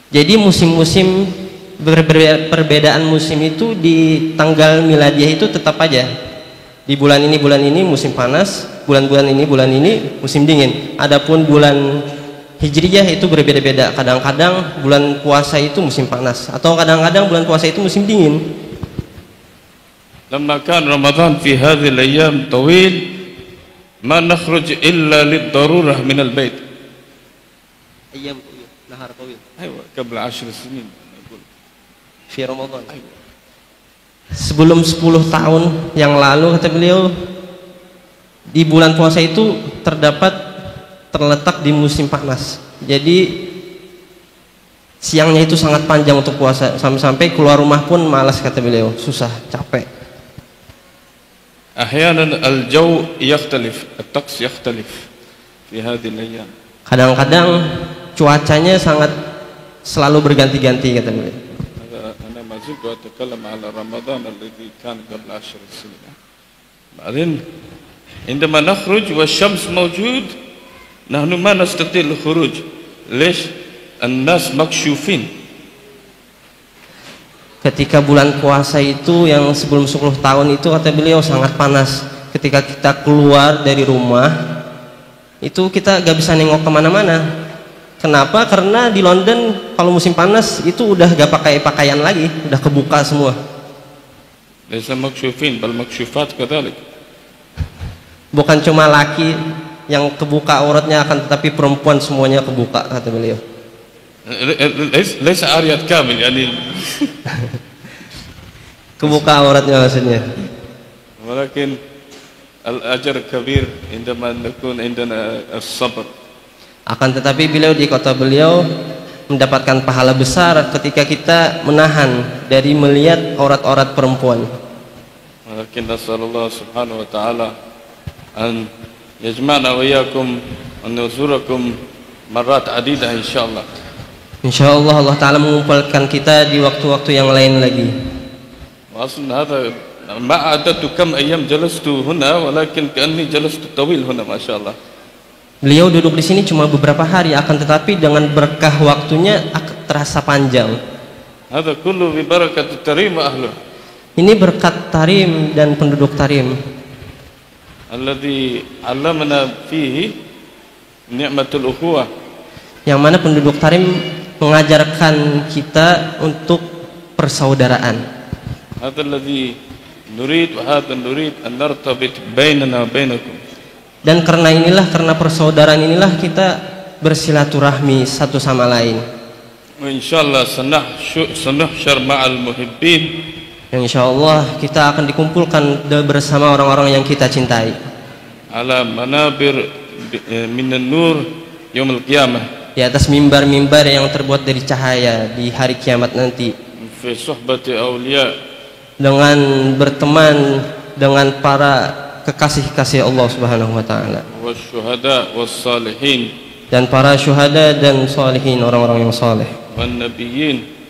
Jadi musim-musim perbedaan musim itu di tanggal miladiah itu tetap aja. Di bulan ini musim panas, bulan-bulan ini musim dingin. Adapun bulan Hijriyah itu berbeda-beda. Kadang-kadang bulan puasa itu musim panas atau kadang-kadang bulan puasa itu musim dingin. لما كان رمضان في هذه الأيام طويل ما نخرج إلا للضرورة من البيت. أيام نهار طويل. أيوة قبل 10 سنين نقول. في رمضان. أيوة. Sebelum 10 tahun yang lalu kata beliau, di bulan puasa itu terletak di musim panas. Jadi siangnya itu sangat panjang untuk puasa, sampai-sampai keluar rumah pun malas kata beliau, susah, capek. أحيانا الجو يختلف، الطقس يختلف في هذه الأيام. Kadang-kadang cuacanya sangat selalu berganti-ganti kata beliau. أنا ما زلت أتكلم على رمضان الذي كان قبل 10 سنين. بعدين عندما نخرج والشمس موجود نحن ما نستطيع الخروج. ليش؟ الناس مكشوفين. Ketika bulan puasa itu yang sebelum 10 tahun itu kata beliau sangat panas. Ketika kita keluar dari rumah itu kita gak bisa nengok kemana-mana. Kenapa? Karena di London kalau musim panas itu udah gak pakai pakaian lagi, udah kebuka semua. ليس مكشوفين بل مكشوفات كذلك. Bukan cuma laki yang kebuka auratnya, akan tetapi perempuan semuanya kebuka kata beliau. ليس عاريات كامل يعني. Kebuka auratnya maksudnya. ولكن الأجر كبير عندما نكون عندنا الصبر. Akan tetapi beliau di kota beliau mendapatkan pahala besar ketika kita menahan dari melihat aurat-aurat perempuan. ولكن نسأل الله سبحانه وتعالى أن يجمعنا وإياكم أن نزوركم مرات عديدة إن شاء الله. Insyaallah Allah Ta'ala mengumpulkan kita di waktu-waktu yang lain lagi. وأصلا هذا ما عددت كم أيام جلست هنا ولكن كأني جلست طويل هنا ما شاء الله. Beliau duduk di sini cuma beberapa hari, akan tetapi dengan berkah waktunya terasa panjang. هذا كله ببركة التريم وأهله. Ini berkat Tarim dan penduduk Tarim. الذي علمنا فيه نعمة الأخوة. Yang mana penduduk Tarim mengajarkan kita untuk persaudaraan. هذا الذي نريد وهذا نريد أن نرتبط بيننا وبينكم. Dan karena persaudaraan inilah kita bersilaturahmi satu sama lain. وإن شاء الله سنحشر مع المحبين. Insyaallah kita akan dikumpulkan bersama orang-orang yang kita cintai. على منابر من النور يوم القيامة. Di atas mimbar-mimbar yang terbuat dari cahaya di hari kiamat nanti. في صحبة أولياء. Dengan berteman dengan para kekasih-kasih Allah Subhanahu wa taala. والشهداء والصالحين. Dan para syuhada dan salihin, orang-orang yang saleh. والنبيين.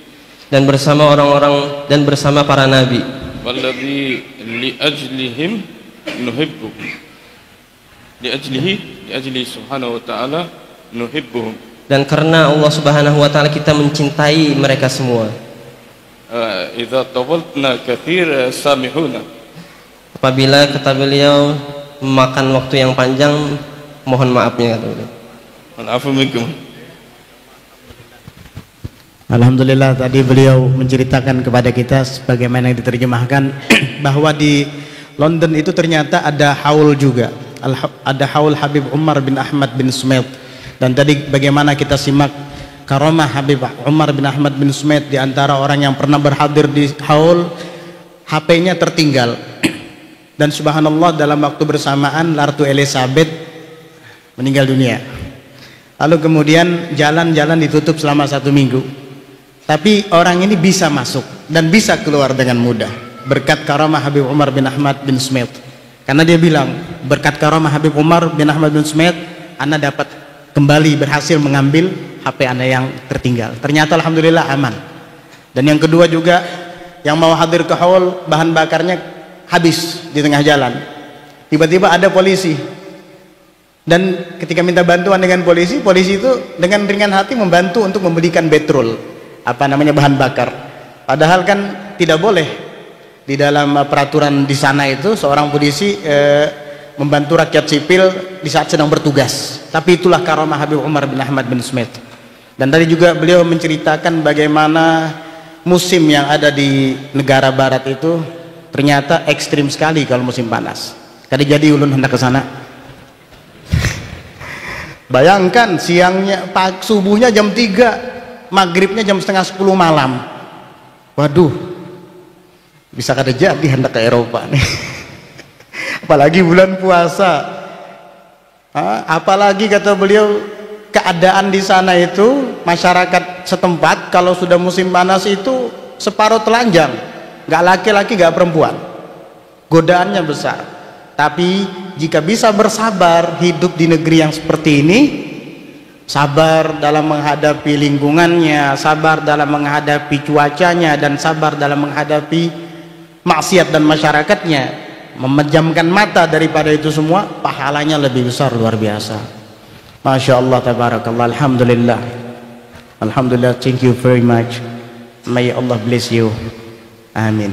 Dan bersama orang-orang dan bersama para nabi. والذي لأجلهم نحبهم. لأجله سبحانه وتعالى نحبهم. Dan karena Allah Subhanahu wa taala kita mencintai mereka semua. إذا طولنا كثير سامحونا. Apabila kata beliau memakan waktu yang panjang, mohon maafnya kata beliau. Alhamdulillah minkum. Alhamdulillah tadi beliau menceritakan kepada kita sebagaimana yang diterjemahkan bahwa di London itu ternyata ada haul juga, ada haul Habib Umar bin Ahmad bin Sumait. Dan tadi bagaimana kita simak karamah Habib Umar bin Ahmad bin Sumait, di antara orang yang pernah berhadir di haul, HP-nya tertinggal. Dan subhanallah dalam waktu bersamaan Ratu Elizabeth meninggal dunia. Lalu kemudian jalan-jalan ditutup selama 1 minggu. Tapi orang ini bisa masuk dan bisa keluar dengan mudah berkat karamah Habib Umar bin Ahmad bin Sumait. Karena dia bilang berkat karamah Habib Umar bin Ahmad bin Sumait, Anda dapat kembali berhasil mengambil HP Anda yang tertinggal. Ternyata alhamdulillah aman. Dan yang kedua juga, yang mau hadir ke haul bahan bakarnya habis di tengah jalan. Tiba-tiba ada polisi. Dan ketika minta bantuan dengan polisi, polisi itu dengan ringan hati membantu untuk membelikan petrol, bahan bakar. Padahal kan tidak boleh di dalam peraturan di sana itu seorang polisi membantu rakyat sipil di saat sedang bertugas. Tapi itulah karamah Habib Umar bin Ahmad bin Sumait. Dan tadi juga beliau menceritakan bagaimana musim yang ada di negara barat itu ternyata ekstrim sekali kalau musim panas. Kada jadi ulun hendak ke sana. Bayangkan siangnya, subuhnya jam 3, maghribnya jam setengah 10 malam. Waduh, bisa kada jadi hendak ke Eropa nih. Apalagi bulan puasa. Apalagi kata beliau, keadaan di sana itu masyarakat setempat kalau sudah musim panas itu separuh telanjang, nggak laki-laki nggak perempuan, godaannya besar. Tapi jika bisa bersabar hidup di negeri yang seperti ini, sabar dalam menghadapi lingkungannya, sabar dalam menghadapi cuacanya, dan sabar dalam menghadapi maksiat dan masyarakatnya, memejamkan mata daripada itu semua, pahalanya lebih besar, luar biasa. Masya Allah, tabarakallah, alhamdulillah, alhamdulillah, thank you very much, may Allah bless you, amin.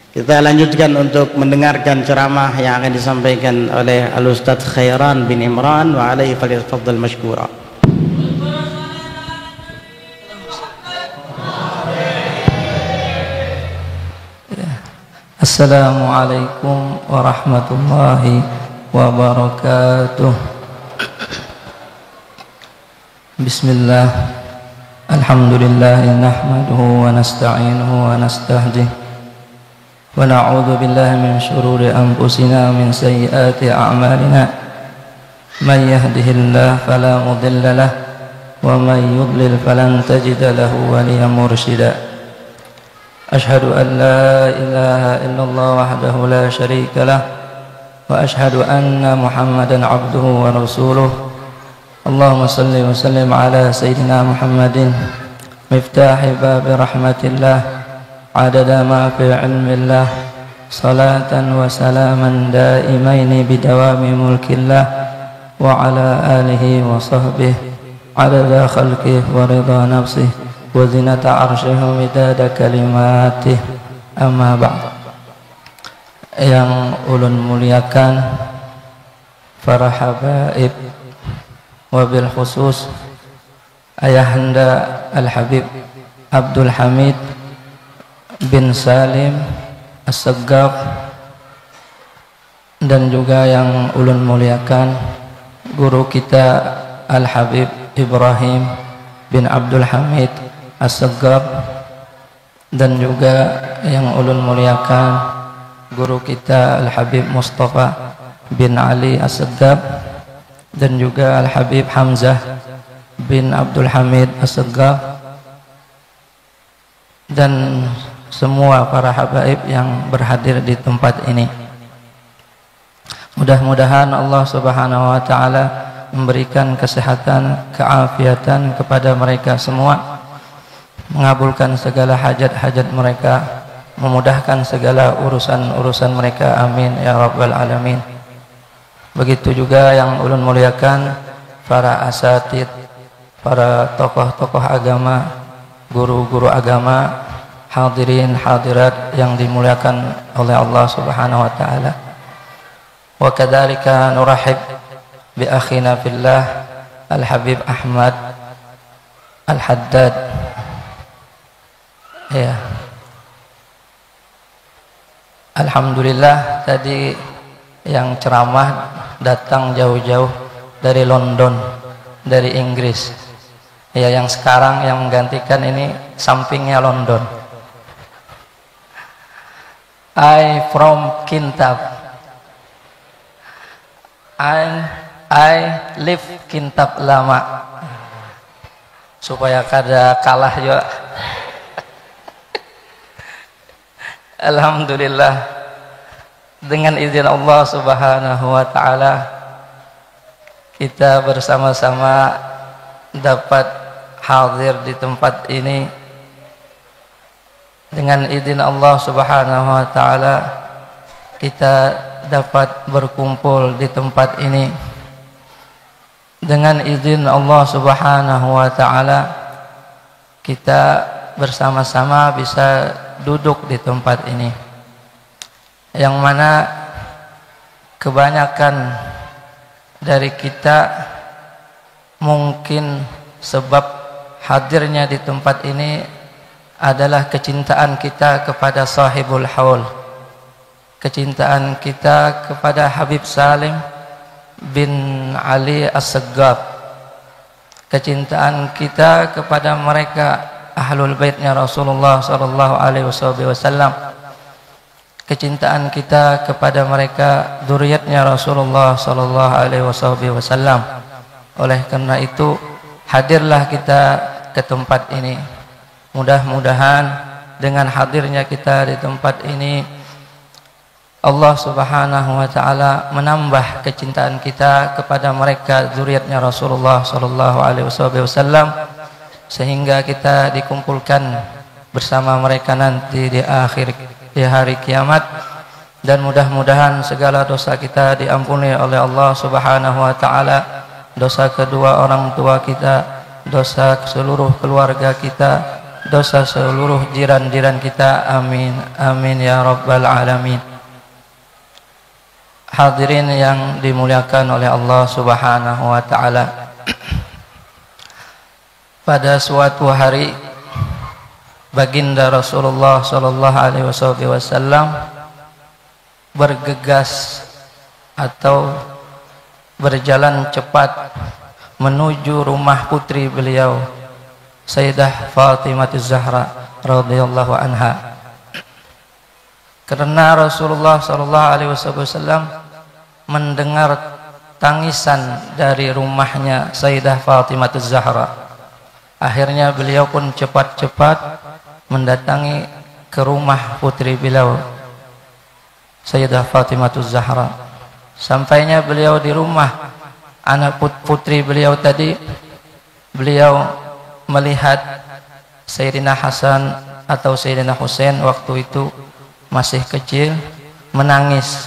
Kita lanjutkan untuk mendengarkan ceramah yang akan disampaikan oleh Al-Ustadz Khairan bin Imran, wa alaihi falyatafaddal mashkura. Assalamualaikum warahmatullahi wabarakatuh. Bismillah, alhamdulillah, nahmaduhu wa nasta'inuhu wa nastahdihi wa na'udzu billahi min syururi anfusina min sayyiati a'malina. Man yahdihillahu fala mudilla lahu wa man yudlil falan tajida lahu waliyyan mursyida. Ashhadu an la ilaha illallah wahdahu la syarika lah wa ashhadu anna Muhammadan abduhu wa rasuluh. Allahumma salli wa sallim ala sayyidina Muhammadin miftahi babi rahmatillah adada ma fi ilmillah, salatan wa salaman daimaini bidawami mulkillah, wa ala alihi wa sahbihi adada khalqih wa ridha nafsih wa zinata arsyihi midada kalimatih. Amma ba'd. Yang ulun muliakan para habaib, wabil khusus ayahanda Al-Habib Abdul Hamid bin Salim As-Saggaf, dan juga yang ulun muliakan guru kita Al-Habib Ibrahim bin Abdul Hamid As-Saggaf, dan juga yang ulun muliakan guru kita Al-Habib Mustafa bin Ali As-Saggaf, dan juga Al-Habib Hamzah bin Abdul Hamid As-Saggaf, dan semua para habaib yang berhadir di tempat ini. Mudah-mudahan Allah Subhanahu wa taala memberikan kesehatan, keafiatan kepada mereka semua, mengabulkan segala hajat-hajat mereka, memudahkan segala urusan-urusan mereka, amin ya rabbal alamin. Begitu juga yang ulun muliakan para asatid, para tokoh-tokoh agama, guru-guru agama, hadirin hadirat yang dimuliakan oleh Allah Subhanahu wa taala. Wa kadzalika nurahib bi akhina fillah Al-Habib Ahmad Al-Haddad. Ya. Alhamdulillah, tadi yang ceramah datang jauh-jauh dari London, dari Inggris. Ya, yang sekarang yang menggantikan ini sampingnya London. I from Kintab. I live Kintab lama. Supaya kada kalah juga. Alhamdulillah, dengan izin Allah Subhanahu wa taala kita bersama-sama dapat hadir di tempat ini. Dengan izin Allah Subhanahu wa taala kita dapat berkumpul di tempat ini. Dengan izin Allah Subhanahu wa taala kita bersama-sama bisa duduk di tempat ini, yang mana kebanyakan dari kita mungkin sebab hadirnya di tempat ini adalah kecintaan kita kepada sahibul haul, kecintaan kita kepada Habib Salim bin Ali As-Segaf, kecintaan kita kepada mereka ahlul baitnya Rasulullah sallallahu alaihi wasallam, kecintaan kita kepada mereka dzurriyyatnya Rasulullah sallallahu alaihi wasallam. Oleh karena itu hadirlah kita ke tempat ini. Mudah-mudahan dengan hadirnya kita di tempat ini Allah Subhanahu wa taala menambah kecintaan kita kepada mereka dzurriyyatnya Rasulullah sallallahu alaihi wasallam, sehingga kita dikumpulkan bersama mereka nanti di hari kiamat. Dan mudah-mudahan segala dosa kita diampuni oleh Allah Subhanahu wa taala, dosa kedua orang tua kita, dosa seluruh keluarga kita, dosa seluruh jiran-jiran kita. Amin amin ya rabbal alamin. Hadirin yang dimuliakan oleh Allah Subhanahu wa taala, pada suatu hari baginda Rasulullah sallallahu alaihi wasallam bergegas atau berjalan cepat menuju rumah putri beliau Sayyidah Fatimah Az-Zahra radhiyallahu anha. Karena Rasulullah sallallahu alaihi wasallam mendengar tangisan dari rumahnya Sayyidah Fatimah Az-Zahra, akhirnya beliau pun cepat-cepat mendatangi ke rumah putri beliau Sayyidah Fatimah Az-Zahra. Sampainya beliau di rumah anak putri beliau tadi, beliau melihat Sayyidina Hasan atau Sayyidina Husain waktu itu masih kecil menangis.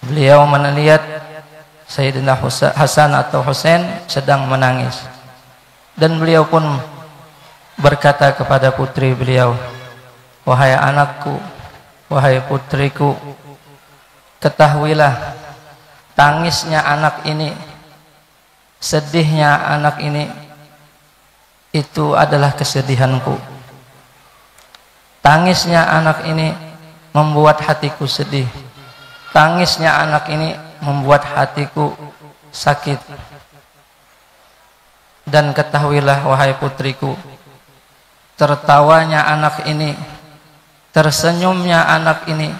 Beliau melihat Sayyidina Hasan atau Husain sedang menangis, dan beliau pun berkata kepada putri beliau, "Wahai anakku, wahai putriku, ketahuilah tangisnya anak ini, sedihnya anak ini, itu adalah kesedihanku. Tangisnya anak ini membuat hatiku sedih. Tangisnya anak ini membuat hatiku sakit. Dan ketahuilah wahai putriku, tertawanya anak ini, tersenyumnya anak ini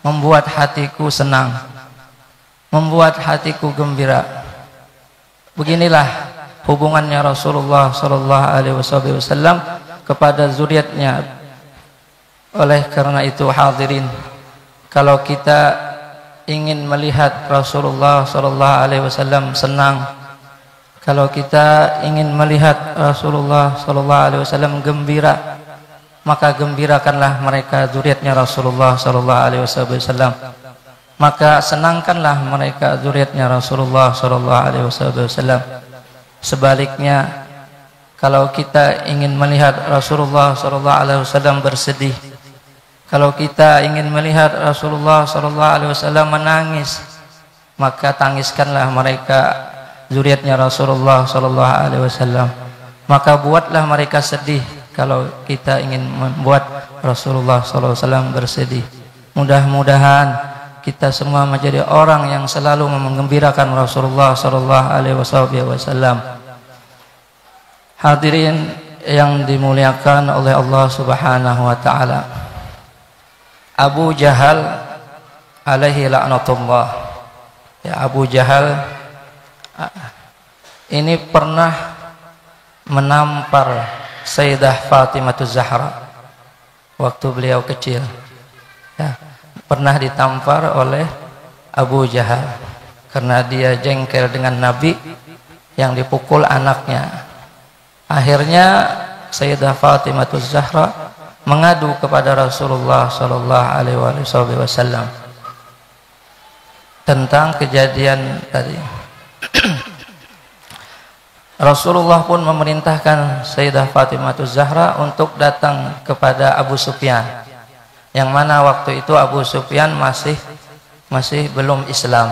membuat hatiku senang, membuat hatiku gembira." Beginilah hubungannya Rasulullah sallallahu alaihi wasallam kepada zuriatnya. Oleh karena itu hadirin, kalau kita ingin melihat Rasulullah sallallahu alaihi wasallam senang, kalau kita ingin melihat Rasulullah sallallahu alaihi wasallam gembira, maka gembirakanlah mereka zuriatnya Rasulullah sallallahu alaihi wasallam. Maka senangkanlah mereka zuriatnya Rasulullah sallallahu alaihi wasallam. Sebaliknya, kalau kita ingin melihat Rasulullah sallallahu alaihi wasallam bersedih, kalau kita ingin melihat Rasulullah sallallahu alaihi wasallam menangis, maka tangiskanlah mereka zuriatnya Rasulullah sallallahu alaihi wasallam. Maka buatlah mereka sedih kalau kita ingin membuat Rasulullah sallallahu alaihi wasallam bersedih. Mudah-mudahan kita semua menjadi orang yang selalu menggembirakan Rasulullah sallallahu alaihi wasallam. Hadirin yang dimuliakan oleh Allah Subhanahu wa taala, Abu Jahal alaihi la'natullah, ya, Abu Jahal ini pernah menampar Sayyidah Fatimah Az-Zahra waktu beliau kecil, ya, pernah ditampar oleh Abu Jahal karena dia jengkel dengan Nabi yang dipukul anaknya. Akhirnya Sayyidah Fatimah Az-Zahra mengadu kepada Rasulullah sallallahu alaihi wasallam tentang kejadian tadi. Rasulullah pun memerintahkan Sayyidah Fatimah Az-Zahra untuk datang kepada Abu Sufyan, yang mana waktu itu Abu Sufyan masih belum Islam,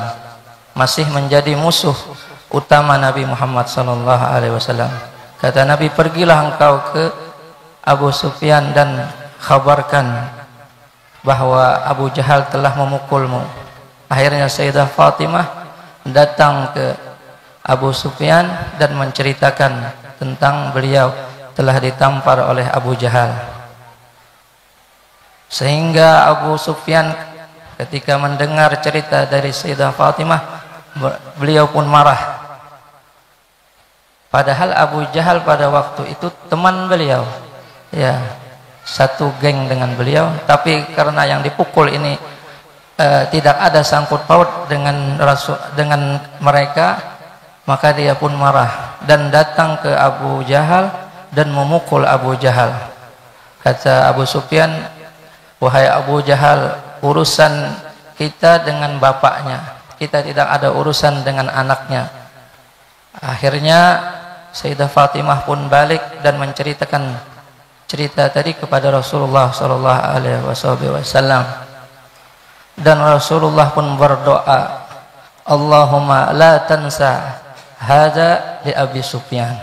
masih menjadi musuh utama Nabi Muhammad sallallahu alaihi wasallam. Kata Nabi, "Pergilah engkau ke Abu Sufyan dan kabarkan bahwa Abu Jahal telah memukulmu. Akhirnya Sayyidah Fatimah datang ke Abu Sufyan dan menceritakan tentang beliau telah ditampar oleh Abu Jahal. Sehingga Abu Sufyan ketika mendengar cerita dari Sayyidah Fatimah, beliau pun marah. Padahal Abu Jahal pada waktu itu teman beliau, ya, satu geng dengan beliau. Tapi karena yang dipukul ini tidak ada sangkut paut dengan mereka, maka dia pun marah dan datang ke Abu Jahal dan memukul Abu Jahal. Kata Abu Sufyan, wahai Abu Jahal, urusan kita dengan bapaknya, kita tidak ada urusan dengan anaknya. Akhirnya Sayyidah Fatimah pun balik dan menceritakan cerita tadi kepada Rasulullah sallallahu alaihi wasallam. Dan Rasulullah pun berdoa, Allahumma la tansa hadza li Abi Sufyan.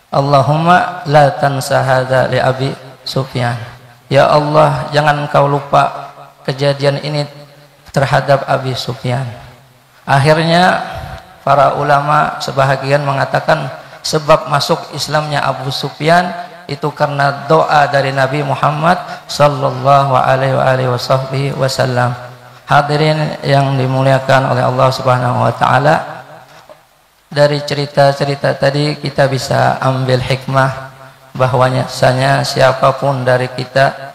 Allahumma la tansa hadza li Abi Sufyan. Ya Allah, jangan kau lupa kejadian ini terhadap Abi Sufyan. Akhirnya para ulama sebahagian mengatakan sebab masuk Islamnya Abu Sufyan itu karena doa dari Nabi Muhammad sallallahu alaihi wasallam. Hadirin yang dimuliakan oleh Allah Subhanahu wa taala, dari cerita-cerita tadi kita bisa ambil hikmah bahwasanya siapapun dari kita,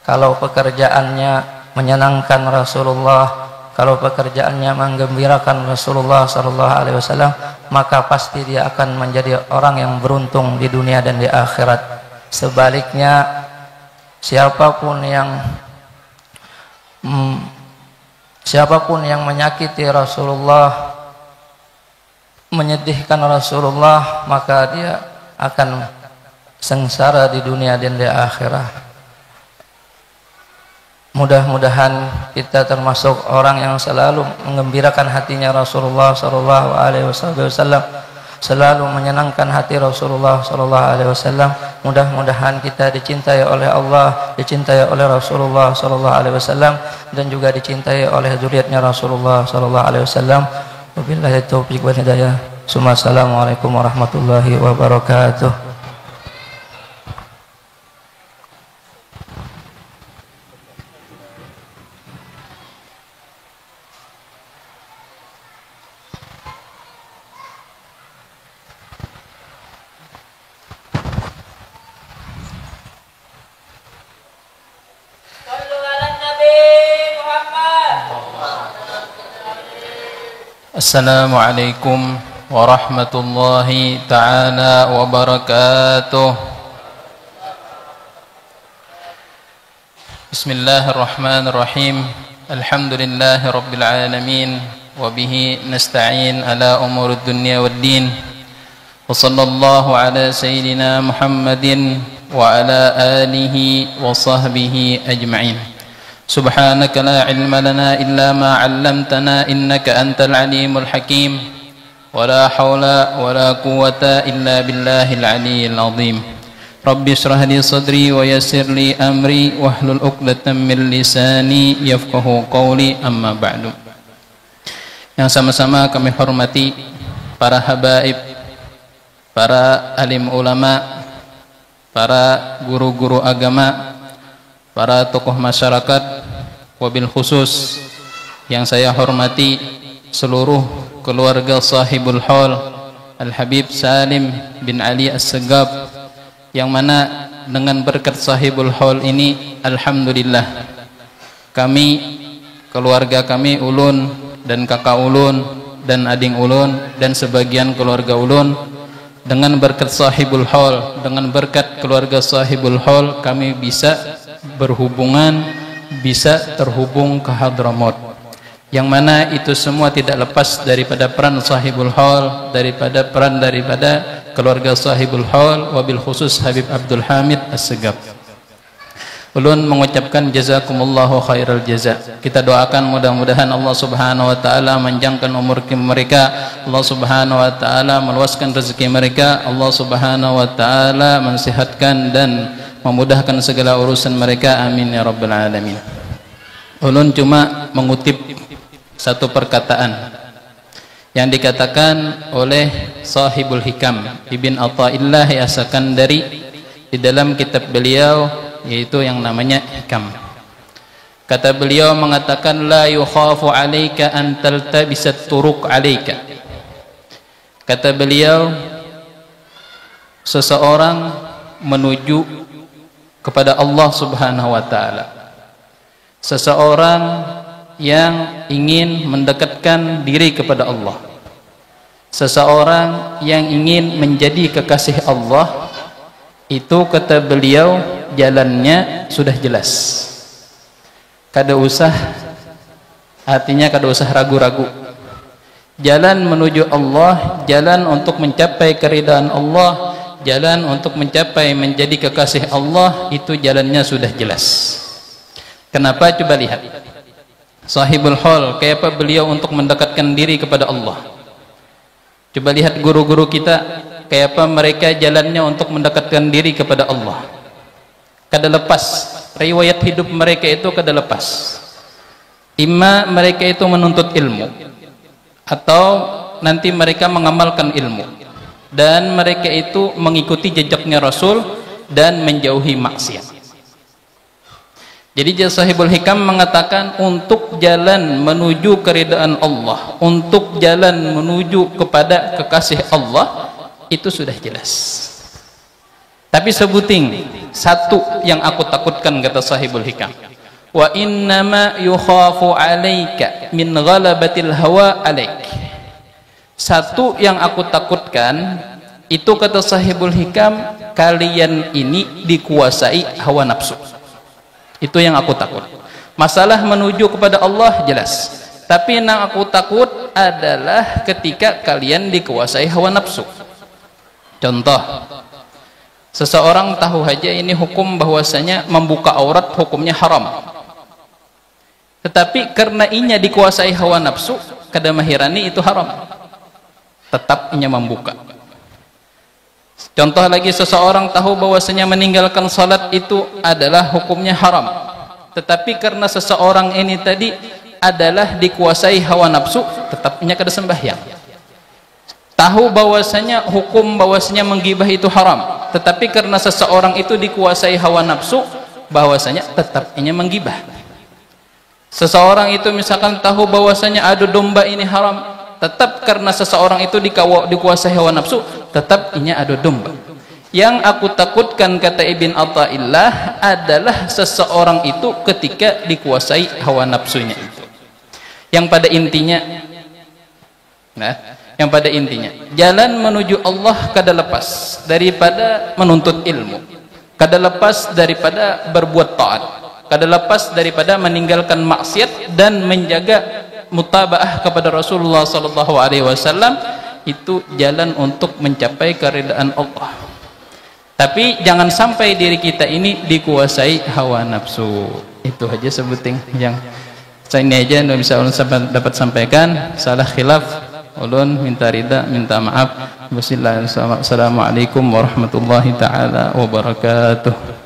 kalau pekerjaannya menyenangkan Rasulullah, kalau pekerjaannya menggembirakan Rasulullah sallallahu alaihi wasallam, maka pasti dia akan menjadi orang yang beruntung di dunia dan di akhirat. Sebaliknya, siapapun yang menyakiti Rasulullah, menyedihkan Rasulullah, maka dia akan sengsara di dunia dan di akhirat. Mudah-mudahan kita termasuk orang yang selalu menggembirakan hatinya Rasulullah sallallahu alaihi wasallam, selalu menyenangkan hati Rasulullah sallallahu alaihi wasallam. Mudah-mudahan kita dicintai oleh Allah, dicintai oleh Rasulullah sallallahu alaihi wasallam, dan juga dicintai oleh zuriatnya Rasulullah sallallahu alaihi wasallam. Wabillahi taufiq wal hidayah. Assalamualaikum warahmatullahi wabarakatuh. Assalamualaikum warahmatullahi ta'ala wabarakatuh. Bismillahirrahmanirrahim. Alhamdulillahi rabbil alamin, wa bihi nasta'in ala umurud dunya waddin. Wa sallallahu ala sayyidina Muhammadin wa ala alihi wa sahbihi ajma'in. Subhanaka la ilma lana illa ma 'allamtana innaka antal alimul hakim, wa la hawla wa la quwwata illa billahil aliyyil azim. Rabbi shrah li sadri wa yassir li amri wahlul 'uqdatam min lisani yafqahu qawli, amma ba'du. Yang sama-sama kami hormati para habaib, para alim ulama, para guru-guru agama, para tokoh masyarakat, wabil khusus yang saya hormati seluruh keluarga sahibul haul Al-Habib Salim bin Ali As-Segab, yang mana dengan berkat sahibul haul ini alhamdulillah kami, keluarga kami, ulun dan kakak ulun dan ading ulun dan sebagian keluarga ulun, dengan berkat sahibul haul, dengan berkat keluarga sahibul haul, kami bisa berhubungan, bisa terhubung ke Hadramaut, yang mana itu semua tidak lepas daripada peran sahibul haul, daripada keluarga sahibul haul, wabil khusus Habib Abdul Hamid As-Segab. Ulun mengucapkan jazakumullahu khairal jaza. Kita doakan mudah-mudahan Allah Subhanahu wa taala manjangkan umur mereka, Allah Subhanahu wa taala meluaskan rezeki mereka, Allah Subhanahu wa taala mensehatkan dan memudahkan segala urusan mereka, amin ya rabbal alamin. Ulun cuma mengutip satu perkataan yang dikatakan oleh Sahibul Hikam Ibn Athaillah As-Sakandari di dalam kitab beliau, yaitu yang namanya Hikam. Kata beliau mengatakan, la yukhafu alayka an taltabisat turuq alayka. Kata beliau, seseorang menuju kepada Allah Subhanahu wa taala, seseorang yang ingin mendekatkan diri kepada Allah, seseorang yang ingin menjadi kekasih Allah, itu kata beliau jalannya sudah jelas. Kada usah, artinya kada usah ragu-ragu. Jalan menuju Allah, jalan untuk mencapai keridhaan Allah, jalan untuk mencapai menjadi kekasih Allah, itu jalannya sudah jelas. Kenapa? Coba lihat Sahibul Hal, kayak apa beliau untuk mendekatkan diri kepada Allah. Coba lihat guru-guru kita, kayak apa mereka jalannya untuk mendekatkan diri kepada Allah. Kada lepas, riwayat hidup mereka itu kada lepas. Ima mereka itu menuntut ilmu, atau nanti mereka mengamalkan ilmu, dan mereka itu mengikuti jejaknya Rasul dan menjauhi maksiat. Jadi Sahibul Hikam mengatakan, untuk jalan menuju keridhaan Allah, untuk jalan menuju kepada kekasih Allah, itu sudah jelas. Tapi sebuting satu yang aku takutkan, kata Sahibul Hikam, wa innama yukhafu alayka min ghalabatil hawa alaik. Satu yang aku takutkan itu, kata Sahibul Hikam, kalian ini dikuasai hawa nafsu. Itu yang aku takut. Masalah menuju kepada Allah jelas, tapi yang aku takut adalah ketika kalian dikuasai hawa nafsu. Contoh, seseorang tahu saja ini hukum bahwasanya membuka aurat hukumnya haram, tetapi karena inya dikuasai hawa nafsu, kada mahirani itu haram, tetap inya membuka. Contoh lagi, seseorang tahu bahwasanya meninggalkan salat itu adalah hukumnya haram, tetapi karena seseorang ini tadi adalah dikuasai hawa nafsu, tetap inya kada sembahyang. Tahu bahwasanya hukum bahwasanya menggibah itu haram, tetapi karena seseorang itu dikuasai hawa nafsu, bahwasanya tetap inya menggibah. Seseorang itu misalkan tahu bahwasanya adu domba ini haram, tetap karena seseorang itu dikuasai hawa nafsu, tetap inya adu domba. Yang aku takutkan, kata Ibn Athaillah, adalah seseorang itu ketika dikuasai hawa nafsunya itu. Yang pada intinya, yang pada intinya, jalan menuju Allah kada lepas daripada menuntut ilmu, kada lepas daripada berbuat taat, kada lepas daripada meninggalkan maksiat dan menjaga mutabaah kepada Rasulullah SAW. Itu jalan untuk mencapai keridhaan Allah. Tapi jangan sampai diri kita ini dikuasai hawa nafsu. Itu aja sebuting yang saya ini aja yang bisa ulun dapat sampaikan. Salah khilaf ulun minta rida, minta maaf. Wassalamualaikum warahmatullahi taala wabarakatuh.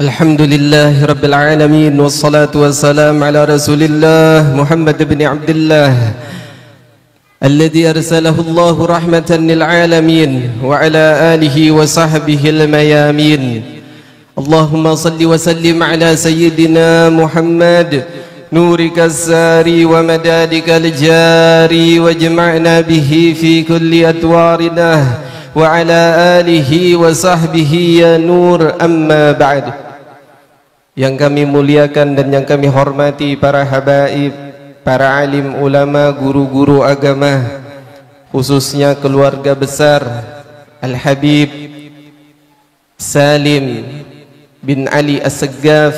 الحمد لله رب العالمين والصلاة والسلام على رسول الله محمد بن عبد الله الذي أرسله الله رحمة للعالمين وعلى آله وصحبه الميامين. اللهم صل وسلم على سيدنا محمد نورك الساري ومدادك الجاري واجمعنا به في كل أدوارنا وعلى آله وصحبه يا نور. أما بعد. Yang kami muliakan dan yang kami hormati para habaib, para alim ulama, guru-guru agama, khususnya keluarga besar Al-Habib Salim bin Ali As-Saggaf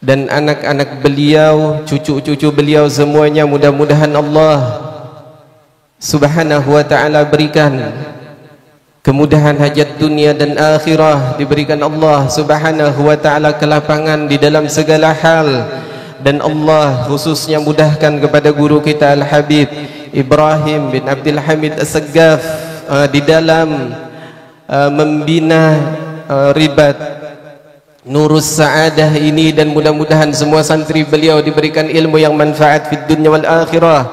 dan anak-anak beliau, cucu-cucu beliau semuanya, mudah-mudahan Allah Subhanahu wa ta'ala berikan kemudahan hajat dunia dan akhirah, diberikan Allah Subhanahu wa ta'ala kelapangan di dalam segala hal, dan Allah khususnya mudahkan kepada guru kita Al-Habib Ibrahim bin Abdul Hamid As-Saggaf di dalam membina ribat Nurus Sa'adah ini, dan mudah-mudahan semua santri beliau diberikan ilmu yang manfaat fid dunya wal akhirah,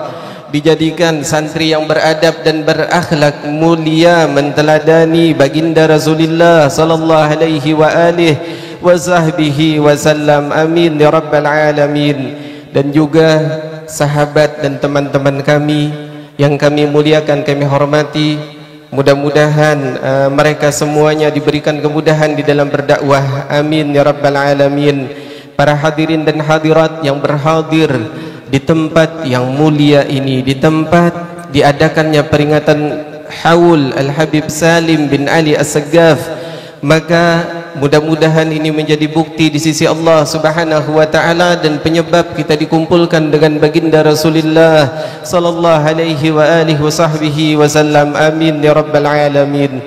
dijadikan santri yang beradab dan berakhlak mulia, menteladani baginda Rasulullah sallallahu alaihi wa alihi wa sahbihi wasallam, amin ya rabbal alamin. Dan juga sahabat dan teman-teman kami yang kami muliakan, kami hormati, mudah-mudahan mereka semuanya diberikan kemudahan di dalam berdakwah, amin ya rabbal alamin. Para hadirin dan hadirat yang berhadir di tempat yang mulia ini, di tempat diadakannya peringatan Haul Al-Habib Salim bin Ali As-Saggaf, maka mudah-mudahan ini menjadi bukti di sisi Allah Subhanahu wa ta'ala dan penyebab kita dikumpulkan dengan baginda Rasulullah sallallahu alaihi wa alihi wa sahbihi wasallam, amin ya rabbal alamin.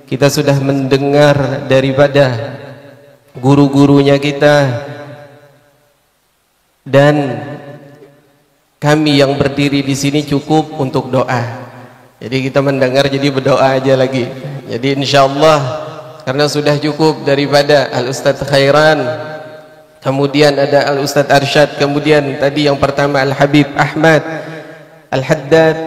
Kita sudah mendengar daripada guru-gurunya kita, dan kami yang berdiri di sini cukup untuk doa. Jadi kita mendengar, jadi berdoa aja lagi. Jadi insyaallah karena sudah cukup daripada Al-Ustadz Khairan, kemudian ada Al-Ustadz Arsyad, kemudian tadi yang pertama Al-Habib Ahmad Al-Haddad,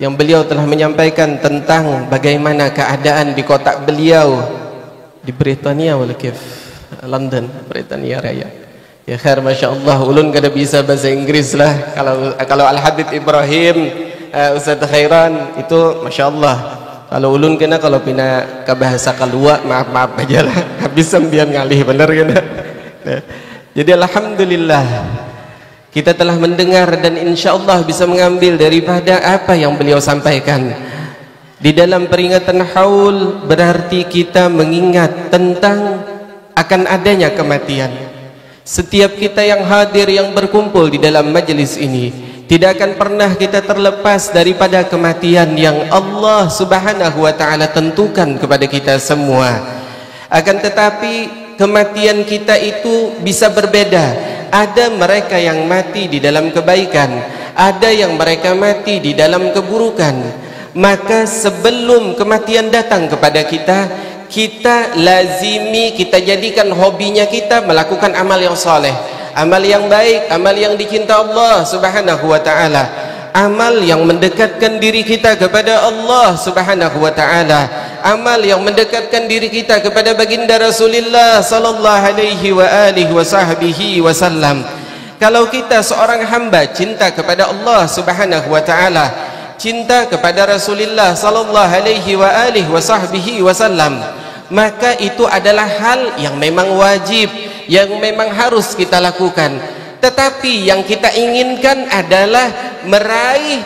yang beliau telah menyampaikan tentang bagaimana keadaan di kotak beliau di Britania, walakif London, Britania Raya. Ya khair, Masya Allah, ulun kada bisa bahasa Inggris lah. Kalau Al-Habib Ibrahim, Ustadz Khairan itu Masya Allah. Kalau ulun kena, kalau pina ke bahasa kalua, maaf aja lah, habis sembian ngalih bener kena. Jadi alhamdulillah kita telah mendengar dan insya Allah bisa mengambil daripada apa yang beliau sampaikan di dalam peringatan Haul. Berarti kita mengingat tentang akan adanya kematian. Setiap kita yang hadir, yang berkumpul di dalam majelis ini, tidak akan pernah kita terlepas daripada kematian yang Allah Subhanahu wa ta'ala tentukan kepada kita semua. Akan tetapi kematian kita itu bisa berbeda. Ada mereka yang mati di dalam kebaikan, ada yang mereka mati di dalam keburukan. Maka sebelum kematian datang kepada kita, kita lazimi, kita jadikan hobinya kita melakukan amal yang soleh, amal yang baik, amal yang dicinta Allah Subhanahu wa ta'ala, amal yang mendekatkan diri kita kepada Allah Subhanahu wa ta'ala, amal yang mendekatkan diri kita kepada baginda Rasulullah sallallahu alaihi wa alihi wa sahbihi wasallam. Kalau kita seorang hamba cinta kepada Allah Subhanahu wa ta'ala, cinta kepada Rasulullah sallallahu alaihi wa alihi wa sahbihi wasallam, maka itu adalah hal yang memang wajib, yang memang harus kita lakukan. Tetapi yang kita inginkan adalah meraih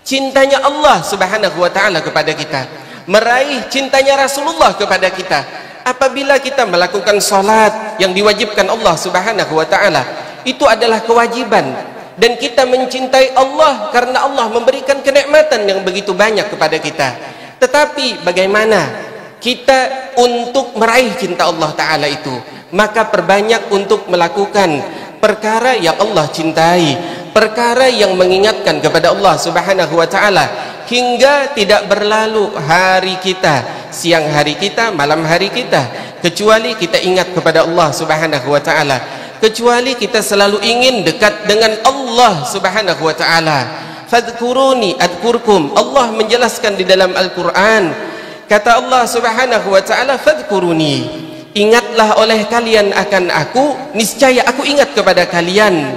cintanya Allah Subhanahu wa ta'ala kepada kita, meraih cintanya Rasulullah kepada kita. Apabila kita melakukan salat yang diwajibkan Allah Subhanahu wa ta'ala, itu adalah kewajiban, dan kita mencintai Allah karena Allah memberikan kenikmatan yang begitu banyak kepada kita. Tetapi bagaimana kita untuk meraih cinta Allah Ta'ala itu? Maka perbanyak untuk melakukan perkara yang Allah cintai, perkara yang mengingatkan kepada Allah Subhanahu wa ta'ala, hingga tidak berlalu hari kita, siang hari kita, malam hari kita, kecuali kita ingat kepada Allah Subhanahu wa ta'ala, kecuali kita selalu ingin dekat dengan Allah Subhanahu wa ta'ala. Fadhkuruni adkurkum, Allah menjelaskan di dalam Al-Quran, kata Allah Subhanahu wa ta'ala, fadhkuruni, ingatlah oleh kalian akan aku, niscaya aku ingat kepada kalian.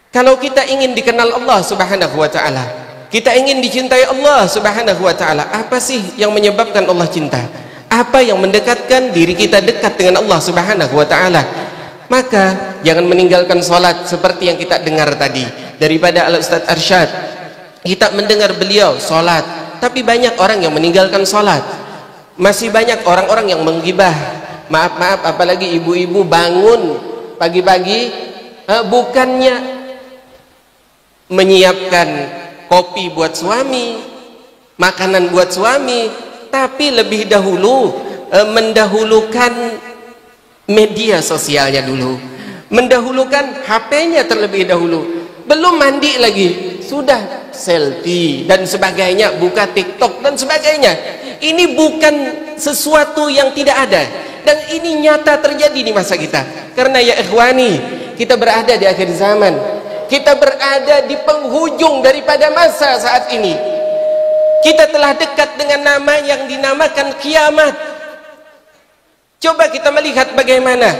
Kalau kita ingin dikenal Allah Subhanahu wa ta'ala, kita ingin dicintai Allah Subhanahu wa ta'ala, apa sih yang menyebabkan Allah cinta? Apa yang mendekatkan diri kita dekat dengan Allah Subhanahu wa ta'ala? Maka jangan meninggalkan sholat seperti yang kita dengar tadi daripada Al-Ustadz Arsyad. Kita mendengar beliau sholat, tapi banyak orang yang meninggalkan sholat. Masih banyak orang-orang yang menggibah. Maaf, apalagi ibu-ibu bangun pagi-pagi bukannya menyiapkan kopi buat suami, makanan buat suami, tapi lebih dahulu mendahulukan media sosialnya dulu, mendahulukan HP-nya terlebih dahulu. Belum mandi lagi sudah selfie dan sebagainya, buka TikTok dan sebagainya. Ini bukan sesuatu yang tidak ada, dan ini nyata terjadi di masa kita. Karena ya ikhwani, kita berada di akhir zaman, kita berada di penghujung daripada masa saat ini. Kita telah dekat dengan nama yang dinamakan kiamat. Coba kita melihat bagaimana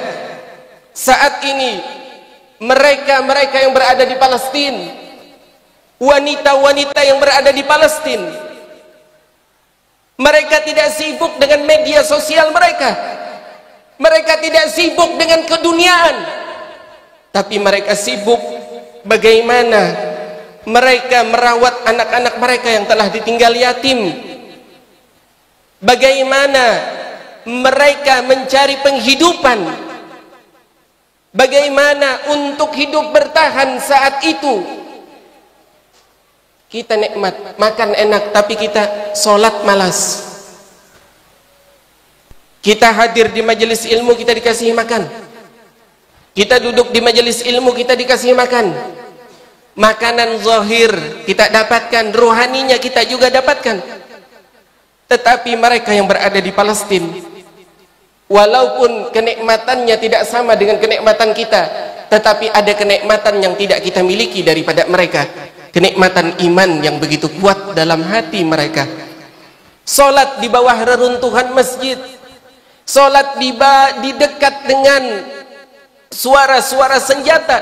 saat ini mereka yang berada di Palestina, wanita-wanita yang berada di Palestina, mereka tidak sibuk dengan media sosial mereka, mereka tidak sibuk dengan keduniaan, tapi mereka sibuk bagaimana mereka merawat anak-anak mereka yang telah ditinggal yatim, bagaimana mereka mencari penghidupan, bagaimana untuk hidup bertahan saat itu. Kita nikmat, makan enak, tapi kita sholat malas. Kita hadir di majelis ilmu, kita dikasih makan. Kita duduk di majelis ilmu, kita dikasih makan. Makanan zahir kita dapatkan, rohaninya kita juga dapatkan. Tetapi mereka yang berada di Palestina, walaupun kenikmatannya tidak sama dengan kenikmatan kita, tetapi ada kenikmatan yang tidak kita miliki daripada mereka. Kenikmatan iman yang begitu kuat dalam hati mereka. Salat di bawah reruntuhan masjid, salat di dekat dengan suara-suara senjata,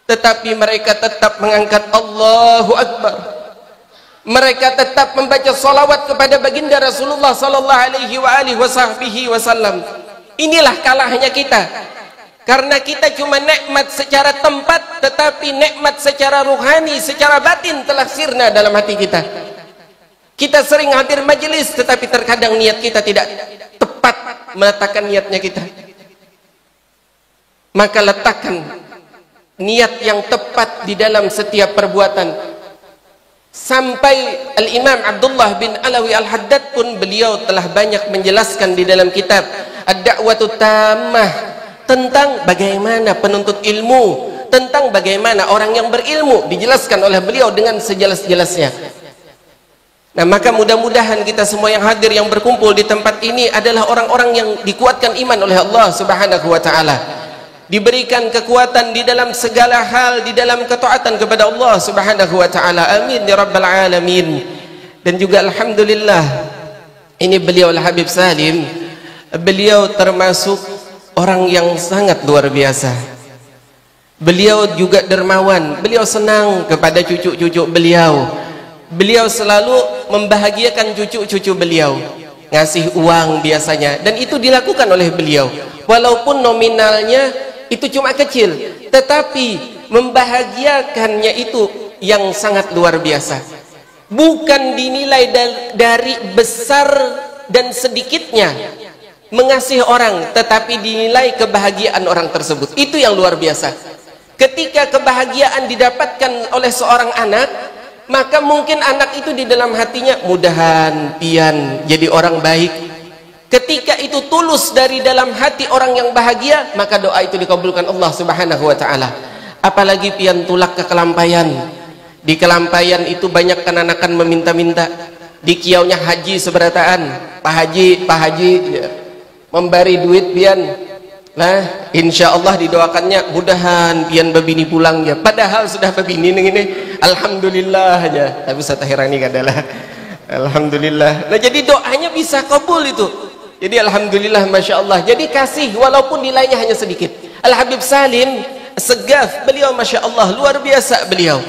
tetapi mereka tetap mengangkat Allahu Akbar. Mereka tetap membaca salawat kepada baginda Rasulullah sallallahu alaihi wasallam. Inilah kalahnya kita. Karena kita cuma nikmat secara tempat, tetapi nikmat secara ruhani, secara batin telah sirna dalam hati kita. Kita sering hadir majelis, tetapi terkadang niat kita tidak tepat meletakkan niatnya kita. Maka letakkan niat yang tepat di dalam setiap perbuatan. Sampai Al-Imam Abdullah bin Alawi Al-Haddad pun beliau telah banyak menjelaskan di dalam kitab Ad-Da'watut Tammah tentang bagaimana penuntut ilmu, tentang bagaimana orang yang berilmu, dijelaskan oleh beliau dengan sejelas-jelasnya. Nah, maka mudah-mudahan kita semua yang hadir, yang berkumpul di tempat ini adalah orang-orang yang dikuatkan iman oleh Allah Subhanahu wa taala, diberikan kekuatan di dalam segala hal, di dalam ketaatan kepada Allah Subhanahu wa taala. Amin ya rabbal alamin. Dan juga alhamdulillah, ini beliau Al-Habib Salim, beliau termasuk orang yang sangat luar biasa. Beliau juga dermawan, beliau senang kepada cucu-cucu beliau. Beliau selalu membahagiakan cucu-cucu beliau, ngasih uang biasanya, dan itu dilakukan oleh beliau. Walaupun nominalnya itu cuma kecil, tetapi membahagiakannya itu yang sangat luar biasa. Bukan dinilai dari besar dan sedikitnya mengasihi orang, tetapi dinilai kebahagiaan orang tersebut. Itu yang luar biasa. Ketika kebahagiaan didapatkan oleh seorang anak, maka mungkin anak itu di dalam hatinya mudahan pian jadi orang baik. Ketika itu tulus dari dalam hati orang yang bahagia, maka doa itu dikabulkan Allah Subhanahu wa taala. Apalagi pian tulak ke kelampaian. Di kelampaian itu banyak kananakan meminta-minta. Di kiaunya haji seberataan, Pak Haji memberi duit pian. Nah, insya Allah didoakannya mudahan pian babini pulang ya. Padahal sudah babini ini alhamdulillah aja. Tapi Ustaz Hirani adalah alhamdulillah. Nah, jadi doanya bisa kabul itu. Jadi alhamdulillah, masya Allah. Jadi kasih walaupun nilainya hanya sedikit. Al-Habib Salim Segaf, beliau masya Allah luar biasa beliau.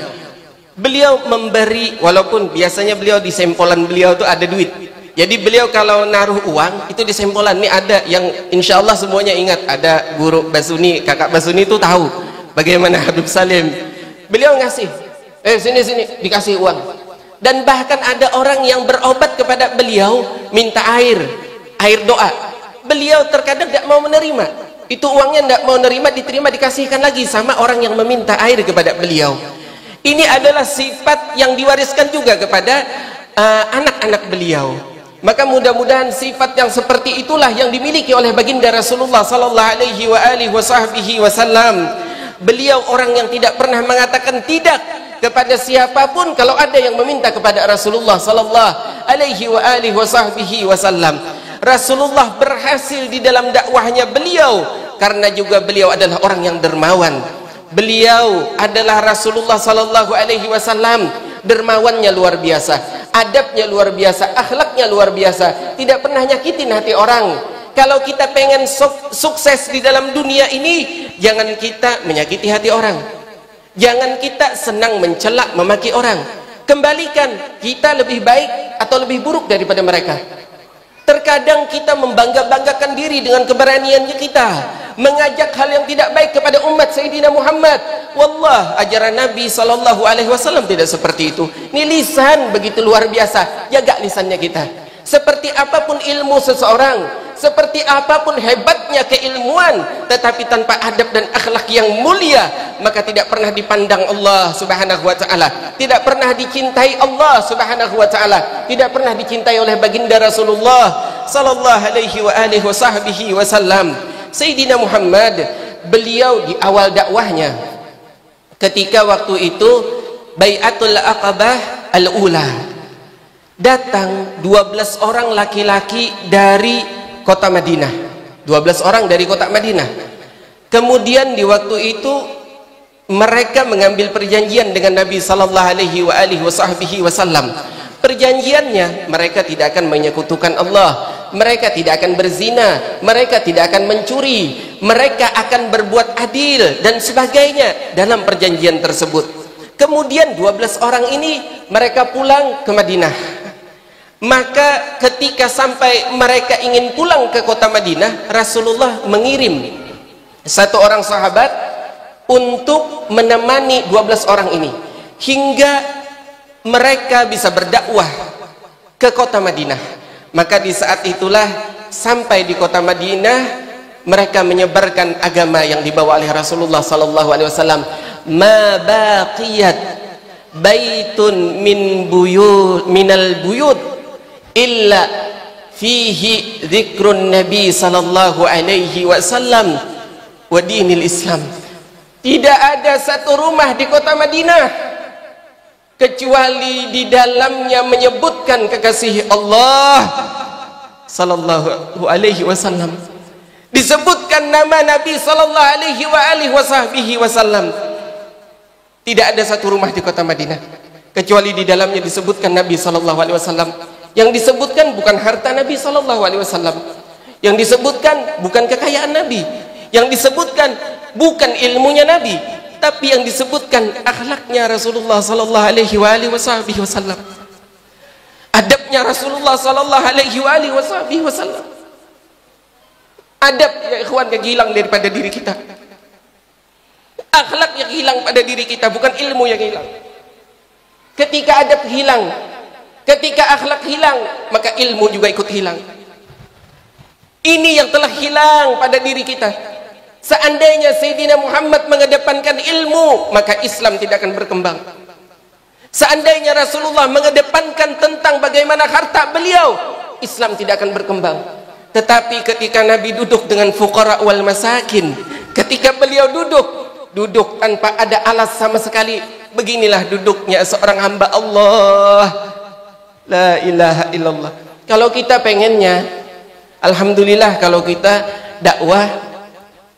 Beliau memberi, walaupun biasanya beliau di sempolan beliau itu ada duit. Jadi beliau kalau naruh uang itu di sempolan. Ini ada yang insya Allah semuanya ingat. Ada guru Basuni, kakak Basuni itu tahu bagaimana Habib Salim. Beliau ngasih, sini dikasih uang. Dan bahkan ada orang yang berobat kepada beliau minta air doa. Beliau terkadang tidak mau menerima. Itu uangnya tidak mau nerima, diterima, dikasihkan lagi sama orang yang meminta air kepada beliau. Ini adalah sifat yang diwariskan juga kepada anak-anak beliau. Maka mudah-mudahan sifat yang seperti itulah yang dimiliki oleh baginda Rasulullah sallallahu alaihi wasallam. Beliau orang yang tidak pernah mengatakan tidak kepada siapapun kalau ada yang meminta kepada Rasulullah sallallahu alaihi wasallam. Rasulullah berhasil di dalam dakwahnya beliau karena juga beliau adalah orang yang dermawan. Beliau adalah Rasulullah sallallahu alaihi wasallam, dermawannya luar biasa, adabnya luar biasa, akhlaknya luar biasa, tidak pernah nyakitin hati orang. Kalau kita pengen sukses di dalam dunia ini, jangan kita menyakiti hati orang, jangan kita senang mencela, memaki orang. Kembalikan, kita lebih baik atau lebih buruk daripada mereka. Terkadang kita membangga-banggakan diri dengan keberaniannya kita, mengajak hal yang tidak baik kepada umat Sayyidina Muhammad. Wallah, ajaran Nabi sallallahu alaihi wasallam tidak seperti itu. Ini lisan begitu luar biasa, jaga lisannya kita. Seperti apapun ilmu seseorang, seperti apapun hebatnya keilmuan, tetapi tanpa adab dan akhlak yang mulia, maka tidak pernah dipandang Allah subhanahu wa ta'ala, tidak pernah dicintai Allah subhanahu wa ta'ala, tidak pernah dicintai oleh baginda Rasulullah sallallahu alaihi wasallam. Sayyidina Muhammad, beliau di awal dakwahnya, ketika waktu itu Bai'atul Aqabah al-Ula, datang 12 orang laki-laki dari kota Madinah, 12 orang dari kota Madinah. Kemudian di waktu itu mereka mengambil perjanjian dengan Nabi sallallahu alaihi wasallam. Perjanjiannya, mereka tidak akan menyekutukan Allah, mereka tidak akan berzina, mereka tidak akan mencuri, mereka akan berbuat adil dan sebagainya dalam perjanjian tersebut. Kemudian 12 orang ini mereka pulang ke Madinah. Maka ketika sampai mereka ingin pulang ke kota Madinah, Rasulullah mengirim satu orang sahabat untuk menemani 12 orang ini hingga mereka bisa berdakwah ke kota Madinah. Maka di saat itulah sampai di kota Madinah mereka menyebarkan agama yang dibawa oleh Rasulullah sallallahu alaihi wasallam. Ma baqiyat baitun minal buyut illa fihi dzikrun nabi sallallahu alaihi wasallam wa dinil Islam. Tidak ada satu rumah di kota Madinah kecuali di dalamnya menyebutkan kekasih Allah sallallahu alaihi wasallam, disebutkan nama Nabi sallallahu alaihi wasallam. Tidak ada satu rumah di kota Madinah kecuali di dalamnya disebutkan Nabi sallallahu alaihi wasallam. Yang disebutkan bukan harta Nabi sallallahu alaihi wasallam, yang disebutkan bukan kekayaan Nabi, yang disebutkan bukan ilmunya Nabi, tapi yang disebutkan akhlaknya Rasulullah sallallahu alaihi wasallam, adabnya Rasulullah sallallahu alaihi wasallam. Adab ya ikhwan yang hilang daripada diri kita, akhlak yang hilang pada diri kita, bukan ilmu yang hilang. Ketika adab hilang, ketika akhlak hilang, maka ilmu juga ikut hilang. Ini yang telah hilang pada diri kita. Seandainya Sayyidina Muhammad mengedepankan ilmu, maka Islam tidak akan berkembang. Seandainya Rasulullah mengedepankan tentang bagaimana harta beliau, Islam tidak akan berkembang. Tetapi ketika Nabi duduk dengan fuqara wal masakin, ketika beliau duduk tanpa ada alas sama sekali, beginilah duduknya seorang hamba Allah. La ilaha illallah. Kalau kita pengennya, alhamdulillah, kalau kita dakwah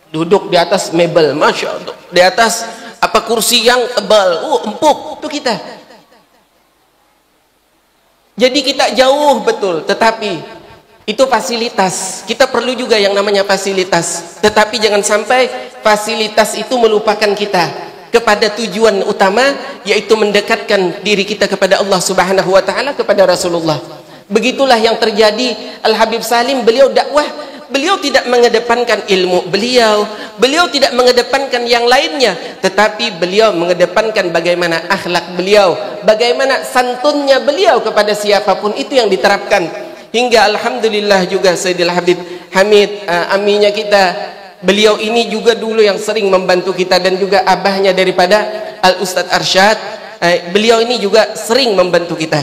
duduk di atas mebel, masya Allah, di atas apa kursi yang tebal, empuk, itu kita. Jadi kita jauh betul, tetapi itu fasilitas. Kita perlu juga yang namanya fasilitas, tetapi jangan sampai fasilitas itu melupakan kita kepada tujuan utama, yaitu mendekatkan diri kita kepada Allah subhanahu wa ta'ala, kepada Rasulullah. Begitulah yang terjadi. Al-Habib Salim, beliau dakwah, beliau tidak mengedepankan ilmu beliau tidak mengedepankan yang lainnya, tetapi beliau mengedepankan bagaimana akhlak beliau, bagaimana santunnya beliau kepada siapapun, itu yang diterapkan. Hingga alhamdulillah juga Sayyidil Habib Hamid, aminya kita, Beliau ini juga dulu yang sering membantu kita, dan juga abahnya daripada Al Ustadz Arsyad. Beliau ini juga sering membantu kita.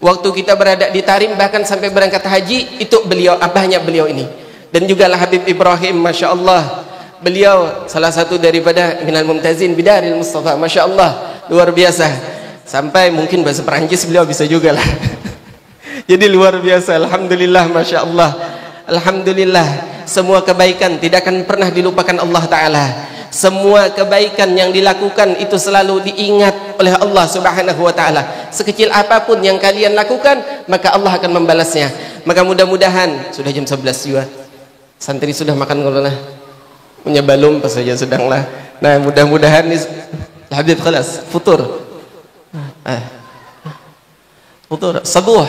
Waktu kita berada di Tarim, bahkan sampai berangkat haji, itu beliau, abahnya beliau ini. Dan juga lah Habib Ibrahim, Masya Allah, beliau salah satu daripada Minal Mumtazin Bidaril Mustafa, Masya Allah, luar biasa. Sampai mungkin bahasa Perancis beliau bisa juga lah. Jadi luar biasa, Alhamdulillah, Masya Allah. Alhamdulillah, semua kebaikan tidak akan pernah dilupakan Allah Ta'ala. Semua kebaikan yang dilakukan itu selalu diingat oleh Allah Subhanahu wa Ta'ala. Sekecil apapun yang kalian lakukan, maka Allah akan membalasnya. Maka mudah-mudahan, sudah jam 11 juga, santri sudah makan kalau punya balum pas saja sedanglah. Nah, mudah-mudahan Habib khalas futur. Futur sabuh.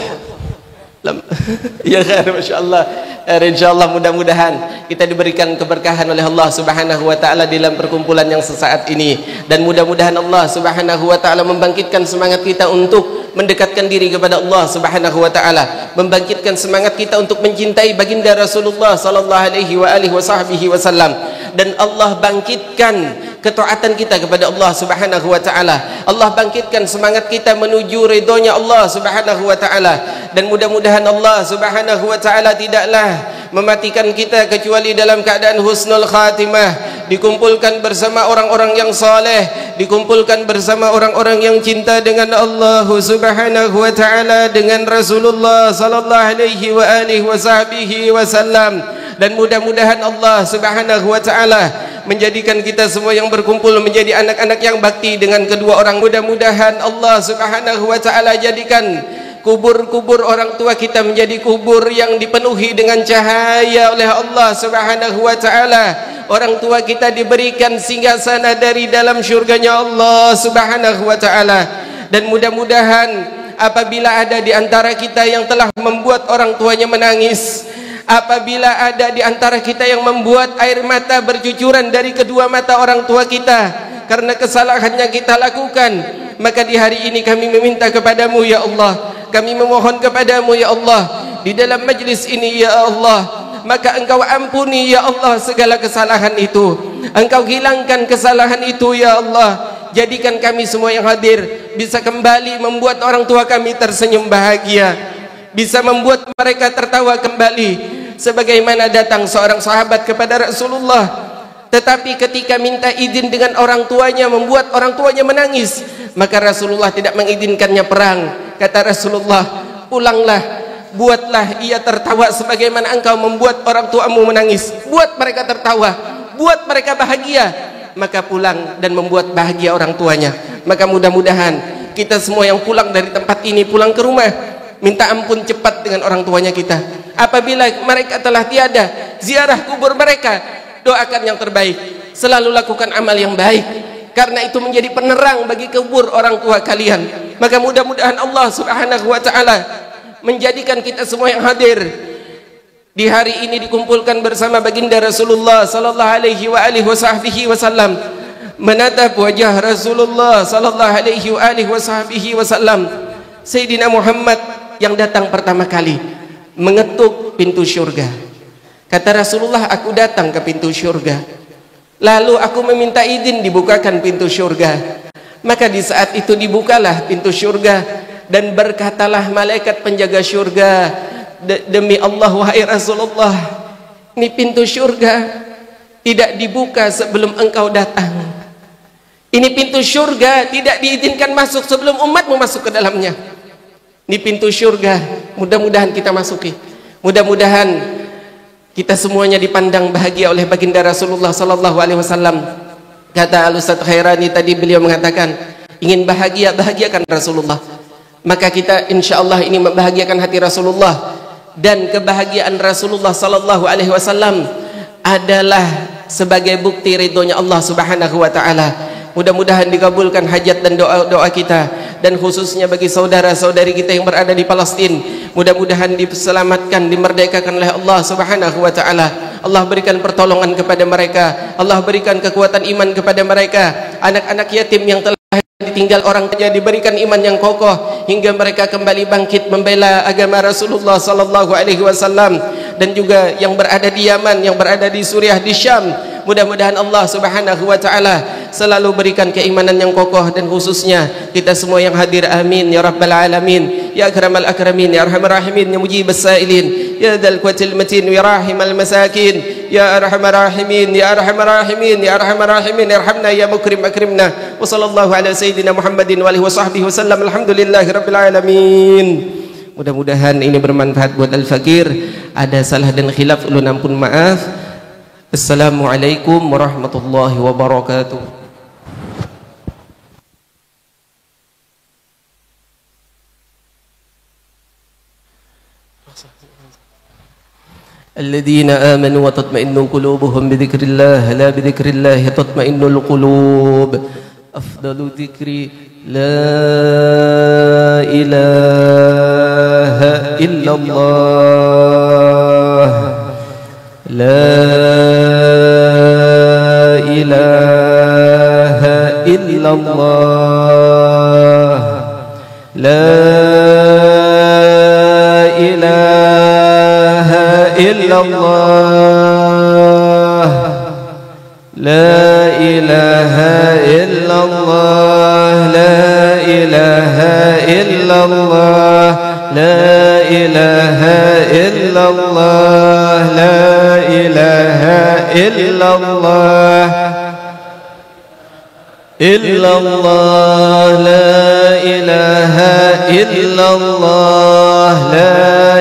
Ya kan, Masya Allah. InsyaAllah mudah-mudahan kita diberikan keberkahan oleh Allah Subhanahu wa Ta'ala dalam perkumpulan yang sesaat ini, dan mudah-mudahan Allah Subhanahu wa Ta'ala membangkitkan semangat kita untuk mendekatkan diri kepada Allah Subhanahu wa Ta'ala, membangkitkan semangat kita untuk mencintai baginda Rasulullah sallallahu alaihi wa alihi wasallam, dan Allah bangkitkan ketaatan kita kepada Allah Subhanahu wa Ta'ala. Allah bangkitkan semangat kita menuju ridhonya Allah Subhanahu wa Ta'ala, dan mudah-mudahan Allah Subhanahu wa Ta'ala tidaklah mematikan kita kecuali dalam keadaan husnul khatimah, dikumpulkan bersama orang-orang yang saleh, dikumpulkan bersama orang-orang yang cinta dengan Allah Subhanahu wa Ta'ala, dengan Rasulullah sallallahu alaihi wa alihi wasallam. Dan mudah-mudahan Allah Subhanahu wa Ta'ala menjadikan kita semua yang berkumpul menjadi anak-anak yang bakti dengan kedua orang. Mudah-mudahan Allah Subhanahu wa Ta'ala jadikan kubur-kubur orang tua kita menjadi kubur yang dipenuhi dengan cahaya oleh Allah Subhanahu wa Ta'ala. Orang tua kita diberikan singgasana dari dalam syurganya Allah Subhanahu wa Ta'ala. Dan mudah-mudahan apabila ada di antara kita yang telah membuat orang tuanya menangis, apabila ada di antara kita yang membuat air mata bercucuran dari kedua mata orang tua kita karena kesalahan yang kita lakukan, maka di hari ini kami meminta kepadamu ya Allah, kami memohon kepadamu ya Allah, di dalam majlis ini ya Allah, maka engkau ampuni ya Allah segala kesalahan itu, engkau hilangkan kesalahan itu ya Allah. Jadikan kami semua yang hadir bisa kembali membuat orang tua kami tersenyum bahagia, bisa membuat mereka tertawa kembali. Sebagaimana datang seorang sahabat kepada Rasulullah, tetapi ketika minta izin dengan orang tuanya membuat orang tuanya menangis, maka Rasulullah tidak mengizinkannya perang. Kata Rasulullah, pulanglah, buatlah ia tertawa sebagaimana engkau membuat orang tuamu menangis. Buat mereka tertawa, buat mereka bahagia, maka pulang dan membuat bahagia orang tuanya. Maka mudah-mudahan kita semua yang pulang dari tempat ini pulang ke rumah, minta ampun cepat dengan orang tuanya kita. Apabila mereka telah tiada, ziarah kubur mereka, doakan yang terbaik, selalu lakukan amal yang baik, karena itu menjadi penerang bagi kubur orang tua kalian. Maka mudah-mudahan Allah Subhanahu wa Ta'ala menjadikan kita semua yang hadir di hari ini dikumpulkan bersama baginda Rasulullah sallallahu alaihi wa alihi wasallam, menatap wajah Rasulullah sallallahu alaihi wa alihi wasallam, Sayyidina Muhammad yang datang pertama kali mengetuk pintu syurga. Kata Rasulullah, aku datang ke pintu syurga, lalu aku meminta izin dibukakan pintu syurga. Maka di saat itu dibukalah pintu syurga, dan berkatalah malaikat penjaga syurga, demi Allah wahai Rasulullah, ini pintu syurga tidak dibuka sebelum engkau datang. Ini pintu syurga tidak diizinkan masuk sebelum umatmu masuk ke dalamnya. Ini pintu syurga, mudah-mudahan kita masuki. Mudah-mudahan kita semuanya dipandang bahagia oleh baginda Rasulullah sallallahu alaihi wasallam. Kata Al-Ustadz Khairani tadi, beliau mengatakan ingin bahagia, bahagiakan Rasulullah. Maka kita insyaallah ini membahagiakan hati Rasulullah, dan kebahagiaan Rasulullah sallallahu alaihi wasallam adalah sebagai bukti ridhonya Allah Subhanahu wa Ta'ala. Mudah-mudahan dikabulkan hajat dan doa-doa kita, dan khususnya bagi saudara-saudari kita yang berada di Palestina, mudah-mudahan diselamatkan, dimerdekakan oleh Allah Subhanahu wa Ta'ala. Allah berikan pertolongan kepada mereka, Allah berikan kekuatan iman kepada mereka. Anak-anak yatim yang telah ditinggal orang tuanya diberikan iman yang kokoh hingga mereka kembali bangkit membela agama Rasulullah sallallahu alaihi wasallam. dan juga yang berada di Yaman, yang berada di Suriah, di Syam. Mudah-mudahan Allah Subhanahu wa taala selalu berikan keimanan yang kokoh, dan khususnya kita semua yang hadir, amin ya rabbal alamin, ya akramal akramin, ya arhamar rahimin, ya mujibas sailin, ya dzal quwwatil matin, ya rahimal masakin, ya arhamar rahimin, ya arhamar rahimin, ya arhamar rahimin, irhamna ya mukrim akrimna. Wa sallallahu ala sayyidina Muhammadin wa alihi wa sahbihi wasallam. Alhamdulillahi rabbil alamin. Mudah-mudahan ini bermanfaat buat al-fakir. Ada salah dan khilaf, ulun ampun maaf. Assalamualaikum warahmatullahi wabarakatuh. Alladzina amanu wa tatma'innu qulubuhum bi dzikrillah, la bi dzikrillah tatma'innul qulub. Afdalu dzikri la ilaha illallah, la ilaha illallah, la ilaha illallah, la ilaha illallah, la ilaha illallah, la ilaha illallah, la ilaha illallah, illallah, la ilaha illallah, la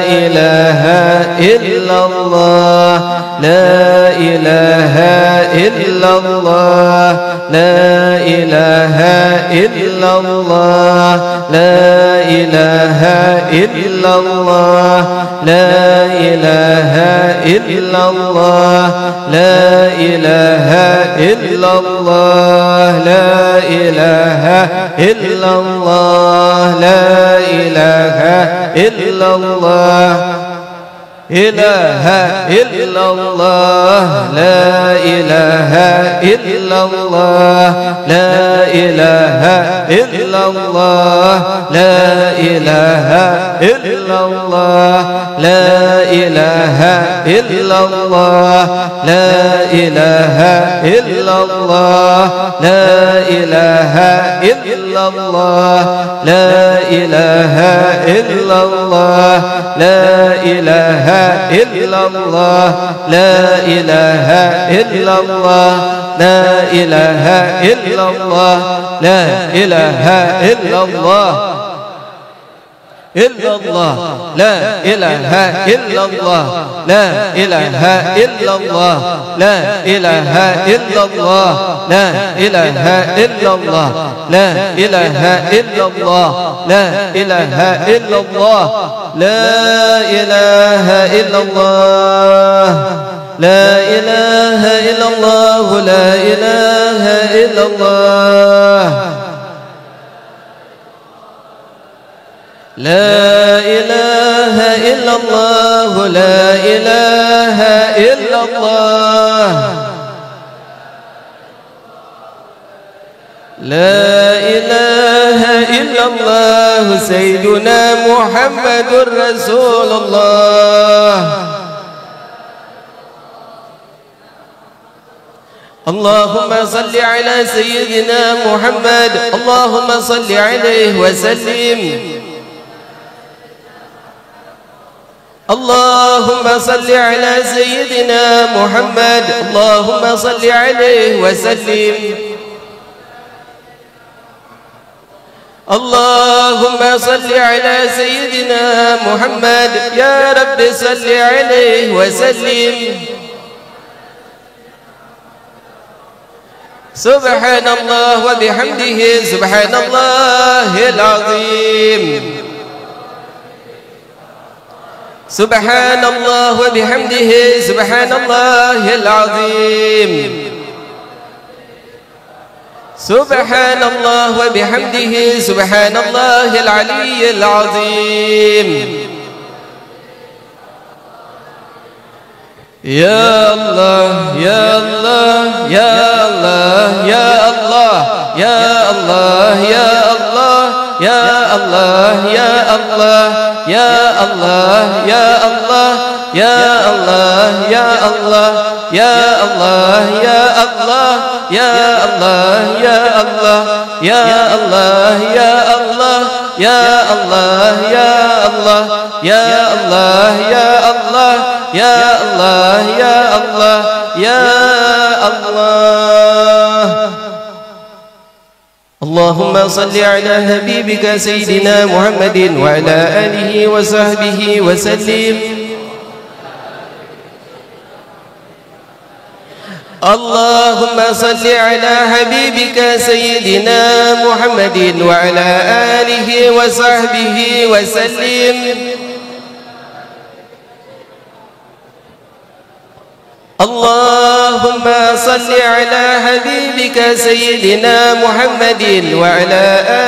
ilaha illallah, la ilaha illallah, la ilaha illallah, la ilaha illallah, la ilaha illallah, la ilaha illallah, la ilaha illallah, la ilaha illallah, ilaha illallah, la ilaha illallah, la ilaha illallah, la ilaha illallah, la ilaha illallah, la ilaha illallah, la ilaha illallah, la ilaha illallah, la ilaha illallah, la ilaha illallah, la ilaha illallah, la ilaha illallah, illallah, la ilaha illallah, la ilaha illallah, la ilaha illallah, la ilaha illallah, la ilaha illallah, la ilaha illallah, la ilaha illallah, la ilaha illallah, la ilaha illallah, la ilaha illallah, la ilaha illallah, la ilaha illallah, sayyiduna Muhammadur Rasulullah. Allahumma salli ala sayyidina Muhammad, Allahumma salli alaihi wa sallim. اللهم صل على سيدنا محمد، اللهم صل عليه وسلم. اللهم صل على سيدنا محمد، يا رب صل عليه وسلم. سبحان الله وبحمده سبحان الله العظيم. سبحان الله وبحمده سبحان الله العظيم. سبحان الله وبحمده سبحان الله العلي العظيم. يا الله يا الله يا الله يا الله يا الله يا الله يا الله يا الله يا الله يا الله يا الله يا الله يا الله يا الله يا الله يا الله يا الله يا الله يا الله يا الله يا الله يا الله يا الله يا الله يا الله. اللهم صل على حبيبك سيدنا محمد وعلى آله وصحبه وسلم. اللهم صل على حبيبك سيدنا محمد وعلى آله وصحبه وسلم. اللهم صل على حبيبك سيدنا محمد وعلى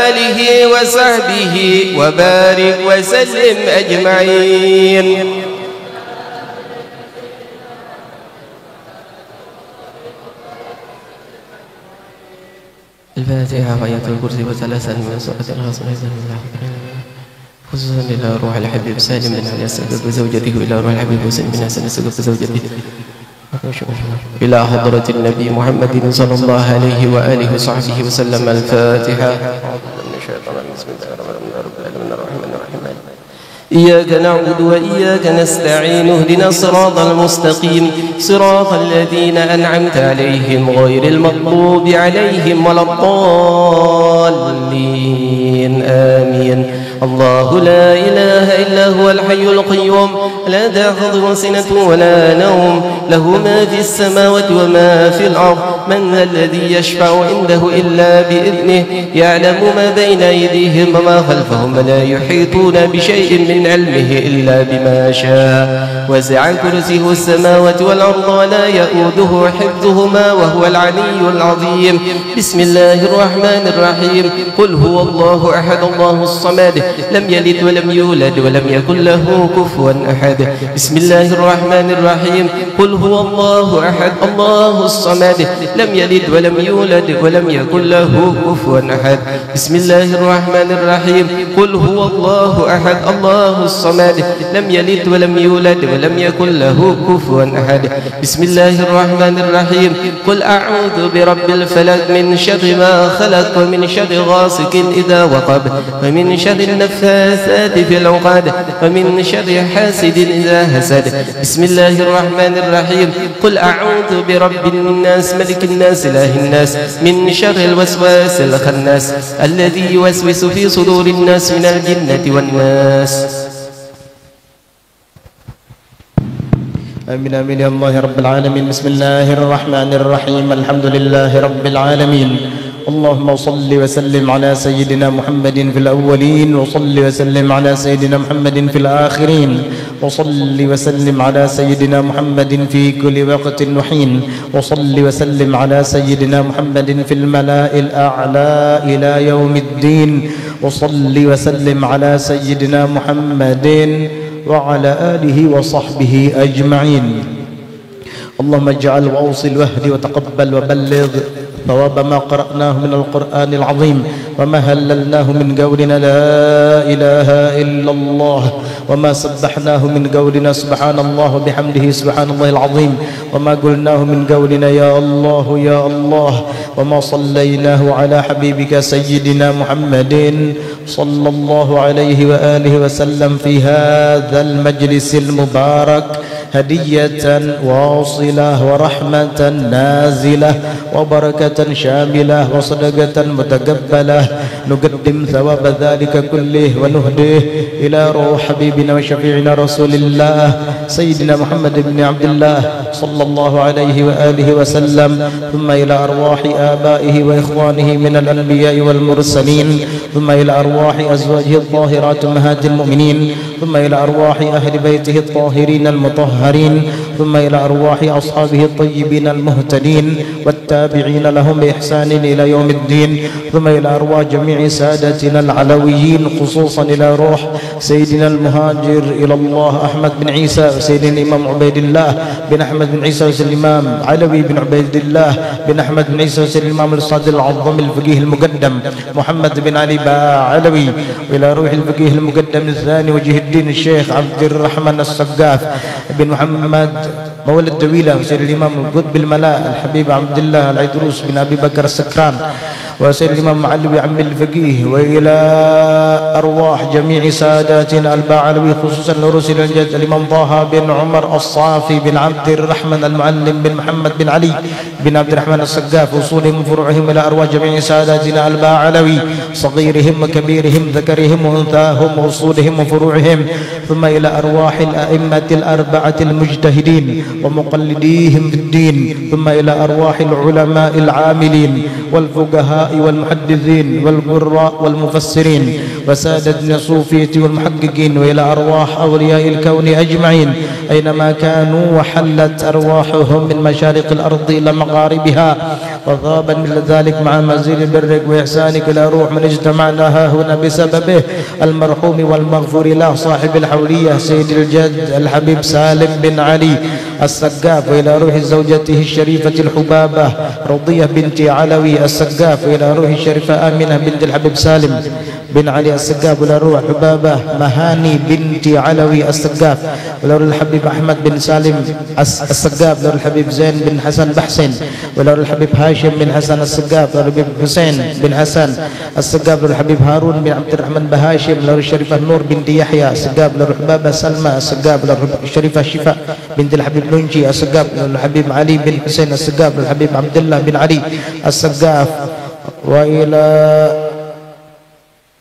آله وصحبه وبارك وسلم أجمعين. الفاتحة وآية الكرسي وثلاثة من سورة الغاصب خصوصا إلى روح الحبيب سالم بن علي السبب وزوجته، إلى روح الحبيب حسين بن حسن السبب وزوجته، إلى حضرة النبي محمد صلى الله عليه وآله وصحبه وسلم. الفاتحة. إياك نعبد وإياك نستعين، اهدنا الصراط المستقيم صراط الذين أنعمت عليهم غير المغضوب عليهم ولا الضالين آمين. الله لا إله إلا هو الحي القيوم لا تأخذه سنة ولا نوم، له ما في السماوات وما في الأرض. من ذا الذي يشفع عنده إلا بإذنه، يعلم ما بين أيديهم وما خلفهم، ولا يحيطون بشيء من علمه إلا بما شاء. وسع كرسيه السماوات والأرض ولا يؤوده حفظهما وهو العلي العظيم. بسم الله الرحمن الرحيم. قل هو الله أحد الله الصمد لم يلد ولم يولد ولم يكن له كفوا أحد. بسم الله الرحمن الرحيم. قل هو الله أحد الله الصمد لم يلد ولم يولد ولم يكن له كفوا أحد. بسم الله الرحمن الرحيم. قل هو الله أحد الله الصمد لم يلد ولم يولد ولم يكن له كفوا أحد. بسم الله الرحمن الرحيم. قل أعوذ برب الفلق من شر ما خلق ومن شر غاسق إذا وقب ومن شر النفاثات في العقد ومن شر حاسد إذا حسد. بسم الله الرحمن الرحيم. قل أعوذ برب الناس ملك الناس إله الناس من شر الوسواس الخناس الذي يوسوس في صدور الناس من الجنة والناس. آمين آمين يا الله رب العالمين. بسم الله الرحمن الرحيم. الحمد لله رب العالمين. اللهم صل وسلم على سيدنا محمد في الأولين، وصل وسلم على سيدنا محمد في الآخرين، وصل وسلم على سيدنا محمد في كل وقت وحين، وصل وسلم على سيدنا محمد في الملأ الأعلى إلى يوم الدين، وصل وسلم على سيدنا محمد وعلى آله وصحبه أجمعين. اللهم اجعل وأوصل واهدي وتقبل وبلغ ثواب ما قرأناه من القرآن العظيم وما هللناه من قولنا لا إله إلا الله، وما سبحناه من قولنا سبحان الله وبحمده سبحان الله العظيم، وما قلناه من قولنا يا الله يا الله، وما صليناه على حبيبك سيدنا محمد صلى الله عليه وآله وسلم في هذا المجلس المبارك هدية واصلة ورحمة نازلة وبركة شاملة وصدقة متقبلة، نقدم ثواب ذلك كله ونهديه إلى روح حبيبنا وشفيعنا رسول الله سيدنا محمد بن عبد الله صلى الله عليه وآله وسلم، ثم إلى أرواح آبائه وإخوانه من الأنبياء والمرسلين، ثم إلى أرواح أزواجه الطاهرات أمهات المؤمنين، ثم إلى أرواح أهل بيته الطاهرين المطهرين، ثم إلى أرواح أصحابه الطيبين المهتدين والتابعين لهم بإحسان إلى يوم الدين ثم إلى أرواح جميع سادتنا العلويين خصوصا إلى روح سيدنا المهاجر إلى الله أحمد بن عيسى وسيدنا الإمام عبيد الله بن أحمد بن عيسى وسيدنا الإمام علوي بن عبيد الله بن أحمد بن عيسى وسيدنا الإمام الصادق العظم الفقيه المقدم محمد بن علي علوي وإلى روح الفقيه المقدم الثاني وجه الدين الشيخ عبد الرحمن السقاف بن محمد مولى الدويلة وسيد الإمام القطب الملاء الحبيب عبد الله العيدروس بن أبي بكر السكران وسيد الإمام معلوي عم الفقيه وإلى أرواح جميع ساداتنا الباعلوي خصوصا لرسل الجد الإمام طه بن عمر الصافي بن عبد الرحمن المعلم بن محمد بن علي بن عبد الرحمن السقاف وصولهم وفروعهم إلى أرواح جميع ساداتنا الباعلوي صغيرهم وكبيرهم ذكرهم وأنثاهم وصولهم وفروعهم ثم إلى أرواح الأئمة الأربعة المجتهدين ومقلديهم في الدين ثم إلى أرواح العلماء العاملين والفقهاء والمحدثين والقراء والمفسرين وسادتنا الصوفية والمحققين وإلى أرواح أولياء الكون أجمعين أينما كانوا وحلت أرواحهم من مشارق الأرض إلى مغاربها وغابا من ذلك مع مزيد برك وإحسانك إلى روح من اجتمعنا هنا بسببه المرحوم والمغفور له صاحب الحولية سيد الجد الحبيب سالم بن علي السقاف وإلى روح زوجته الشريفة الحبابة رضية بنت علوي السقاف وإلى روح الشريفة آمنة بنت الحبيب سالم بن علي السقاف وإلى روح حبابة مهاني بنت علوي السقاف وإلى روح الحبيب أحمد بن سالم السقاف وإلى روح الحبيب زين بن حسن بحسن وإلى روح الحبيب هاشم بن حسن السقاف وإلى روح الحبيب حسين بن حسن السقاف وإلى روح الحبيب هارون بن عبد الرحمن بهاشم وإلى روح الشريفة نور بنت يحيى السقاف وإلى روح حبابة سلمى السقاف وإلى روح الشريفة شفاء بنت الحبيب نونجي السقاف وإلى روح الحبيب علي بن حسين السقاف وإلى الحبيب عبد الله بن علي السقاف وإلى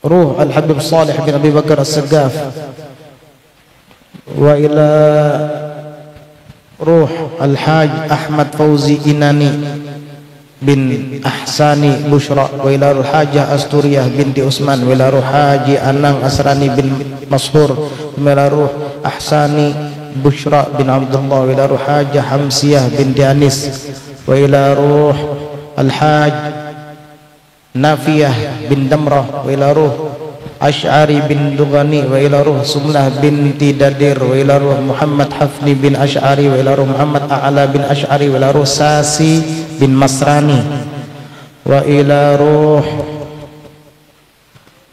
روح الحبيب صالح بن أبي بكر السقاف وإلى روح الحاج أحمد فوزي إناني بن أحساني بشرى وإلى روح حاجة أستورية بنت عثمان وإلى روح حاجي أنang أسراني بن مسحور وإلى روح أحساني بشرى بن عبد الله وإلى روح حاجة حمسية بنت أنيس وإلى روح الحاج نافية بن دمرة وإلى روح أشعري بن دغني وإلى روح سمنة بنت ددير وإلى روح محمد حفني بن أشعري وإلى روح محمد أعلى بن أشعري وإلى روح ساسي بن مسراني وإلى روح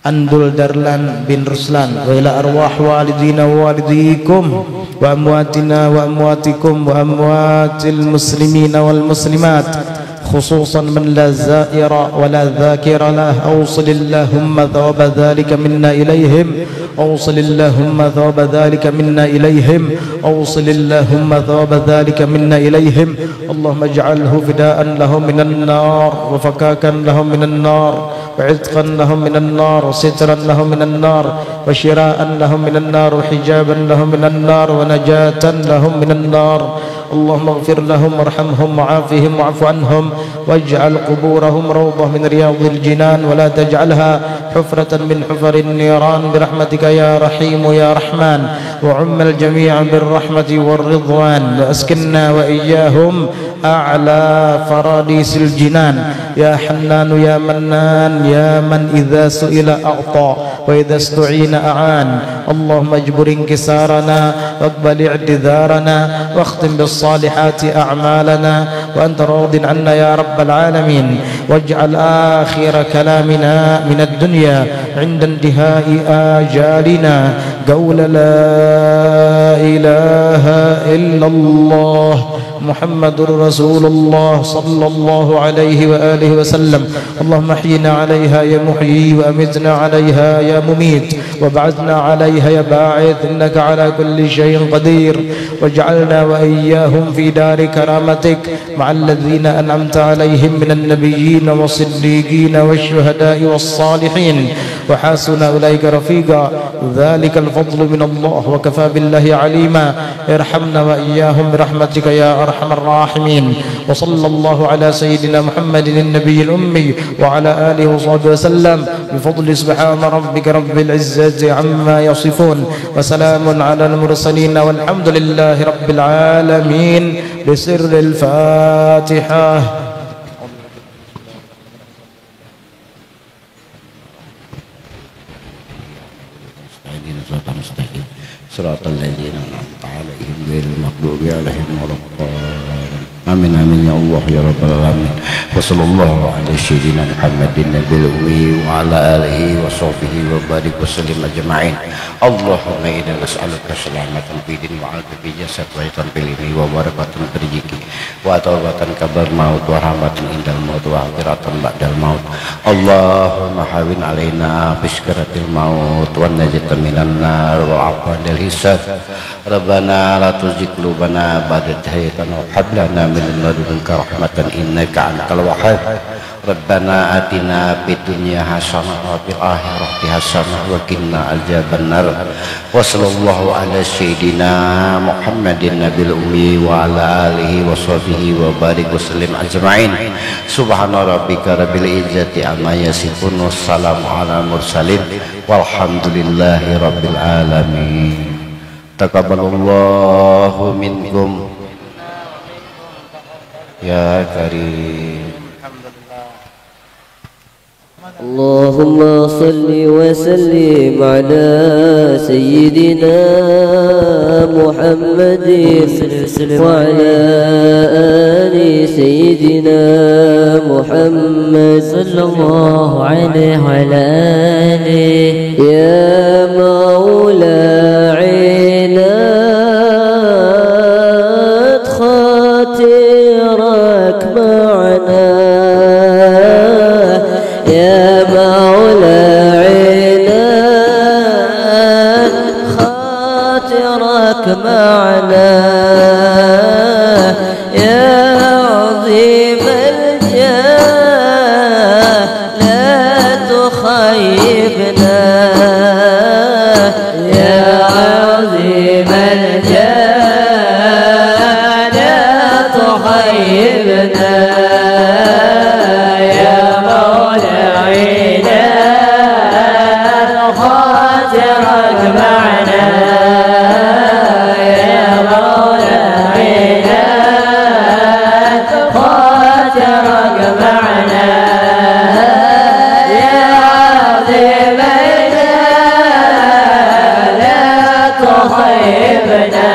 أندل درلان بن رسلان وإلى أرواح والدينا ووالديكم وأمواتنا وأمواتكم وأموات المسلمين والمسلمات خصوصا من لا زائر ولا ذاكر له أوصل اللهم ثواب ذلك منا إليهم أوصل اللهم ثواب ذلك منا إليهم أوصل اللهم ثواب ذلك منا إليهم اللهم اجعله فداء لهم من النار وفكاكا لهم من النار وعتقا لهم من النار وسترا لهم من النار وشراء لهم من النار وحجابا لهم من النار ونجاة لهم من النار اللهم اغفر لهم وارحمهم وعافهم واعف عنهم واجعل قبورهم روضة من رياض الجنان ولا تجعلها حفرة من حفر النيران برحمتك يا رحيم يا رحمن وعم الجميع بالرحمة والرضوان وأسكننا وإياهم أعلى فراديس الجنان يا حنان يا منان يا من إذا سئل أعطى وإذا استعين أعان اللهم اجبر انكسارنا واقبل اعتذارنا واختم بالصالحات أعمالنا وأنت راض عنا يا رب العالمين واجعل آخر كلامنا من الدنيا عند انتهاء آجالنا قول لا إله إلا الله محمد رسول الله صلى الله عليه وآله وسلم اللهم احينا عليها يا محيي وأمتنا عليها يا مميت وابعثنا عليها يا باعث إنك على كل شيء قدير واجعلنا وإياهم في دار كرامتك مع الذين أنعمت عليهم من النبيين والصديقين والشهداء والصالحين وحسن أولئك رفيقا ذلك الفضل من الله وكفى بالله عليما ارحمنا وإياهم برحمتك يا أرحم الراحمين وصلى الله على سيدنا محمد النبي الأمي وعلى آله وصحبه وسلم بفضل سبحان ربك رب العزة عما يصفون وسلام على المرسلين والحمد لله رب العالمين بسر الفاتحة. صراط الذين أنعمت عليهم غير المغضوب عليهم ولا الضالين آمين آمين يا الله يا رب العالمين وصلى الله على سيدنا محمد النبي الأمي وعلى آله وصحبه وبارك وسلم أجمعين. اللهم إنا نسألك سلامة في دين وعافية في جسد وعافية في العلم وبركة في الرزق وتوبة قبل الموت ورحمة عند الموت وآخرة بعد الموت. اللهم هون علينا بسكرة الموت والنجاة من النار والعفو عند الحساب. ربنا لا تزغ قلوبنا بعد إذ هديتنا وهب لنا من لدنك رحمة إنك أنت الوهاب. ربنا آتنا في الدنيا حسنة وفي الآخرة حسنة وقنا عذاب النار. وصلى الله على سيدنا محمد النبي الأمي وعلى آله وصحبه وبارك وسلم أجمعين. سبحان ربك رب العزة عما يصفون والسلام على المرسلين والحمد لله رب العالمين. Taqabbalallahu minkum ya karim. Allahumma salli wa sallim ala sayyidina Muhammadin wa ala ali sayyidina Muhammad sallallahu alaihi wa alihi ya maula خاطرك معنا يا مولى عناد خاطرك معنا يا عظيم الجاه لا تخيبنا يا عظيم الجاه خيبنا يا مولى عناد خاطرك معنا يا مولى عناد خاطرك معنا يا عظيم الجاه لا تخيبنا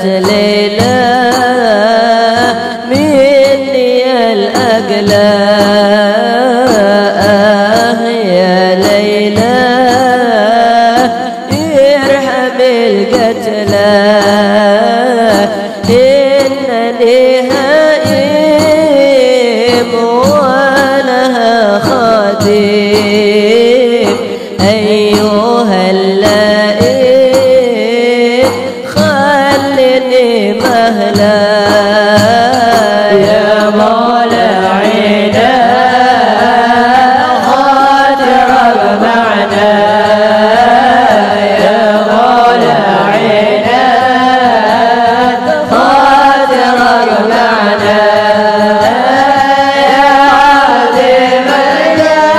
ليلى مني الأقلام يا ليلى ارحم القتلى إنني هائم ولها خادم أيها اللائم خلني مهلا يا مولى عناد خاطرك معنا يا مولى عناد خاطرك معنا يا عظيم الجاه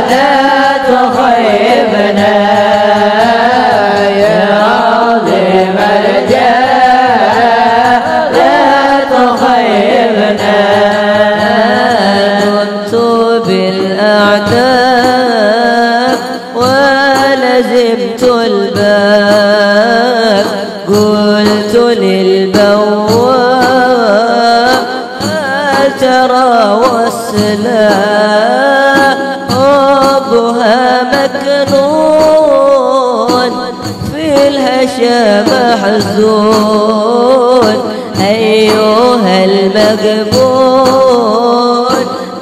لا تخيبنا يا عظيم الجاه لا تخيبنا كنت بالأعداء ولزمت الباب قلت للبواب هل ترى والسلام أبها مكنون في الهشا محزون أيها المقبول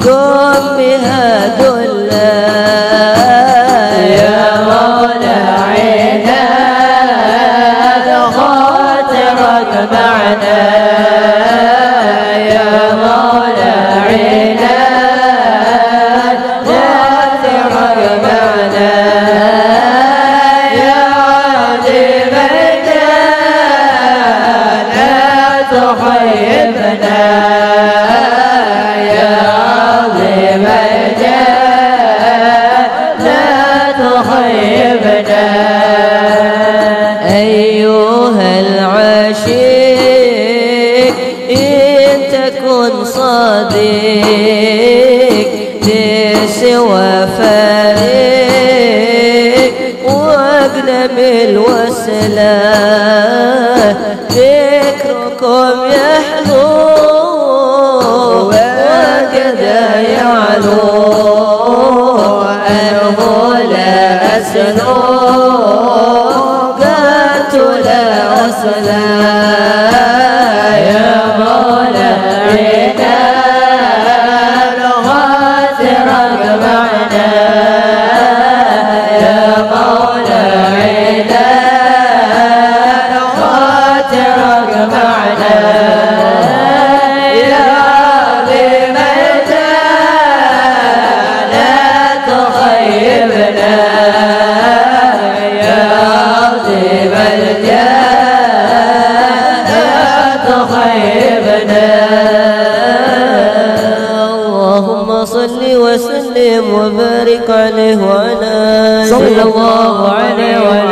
قم بها دلا يا مولى عناد تخيبنا يا عظيم الجاه لا تخيبنا أيها العشيق إن تكن صديق لسوى فريق واقلم الوسلة ذكركم يحلو وكذا يعلو عنه لا أسلو قلت لا أصلا يا مولانا لغاترك معنا يا مولانا لغاترك معنا يا بمتى لا تخيبنا يا عظيم الجاه لا تخيبنا اللهم صل وسلم وبارك عليه وعلى آله صلى الله عليه وسلم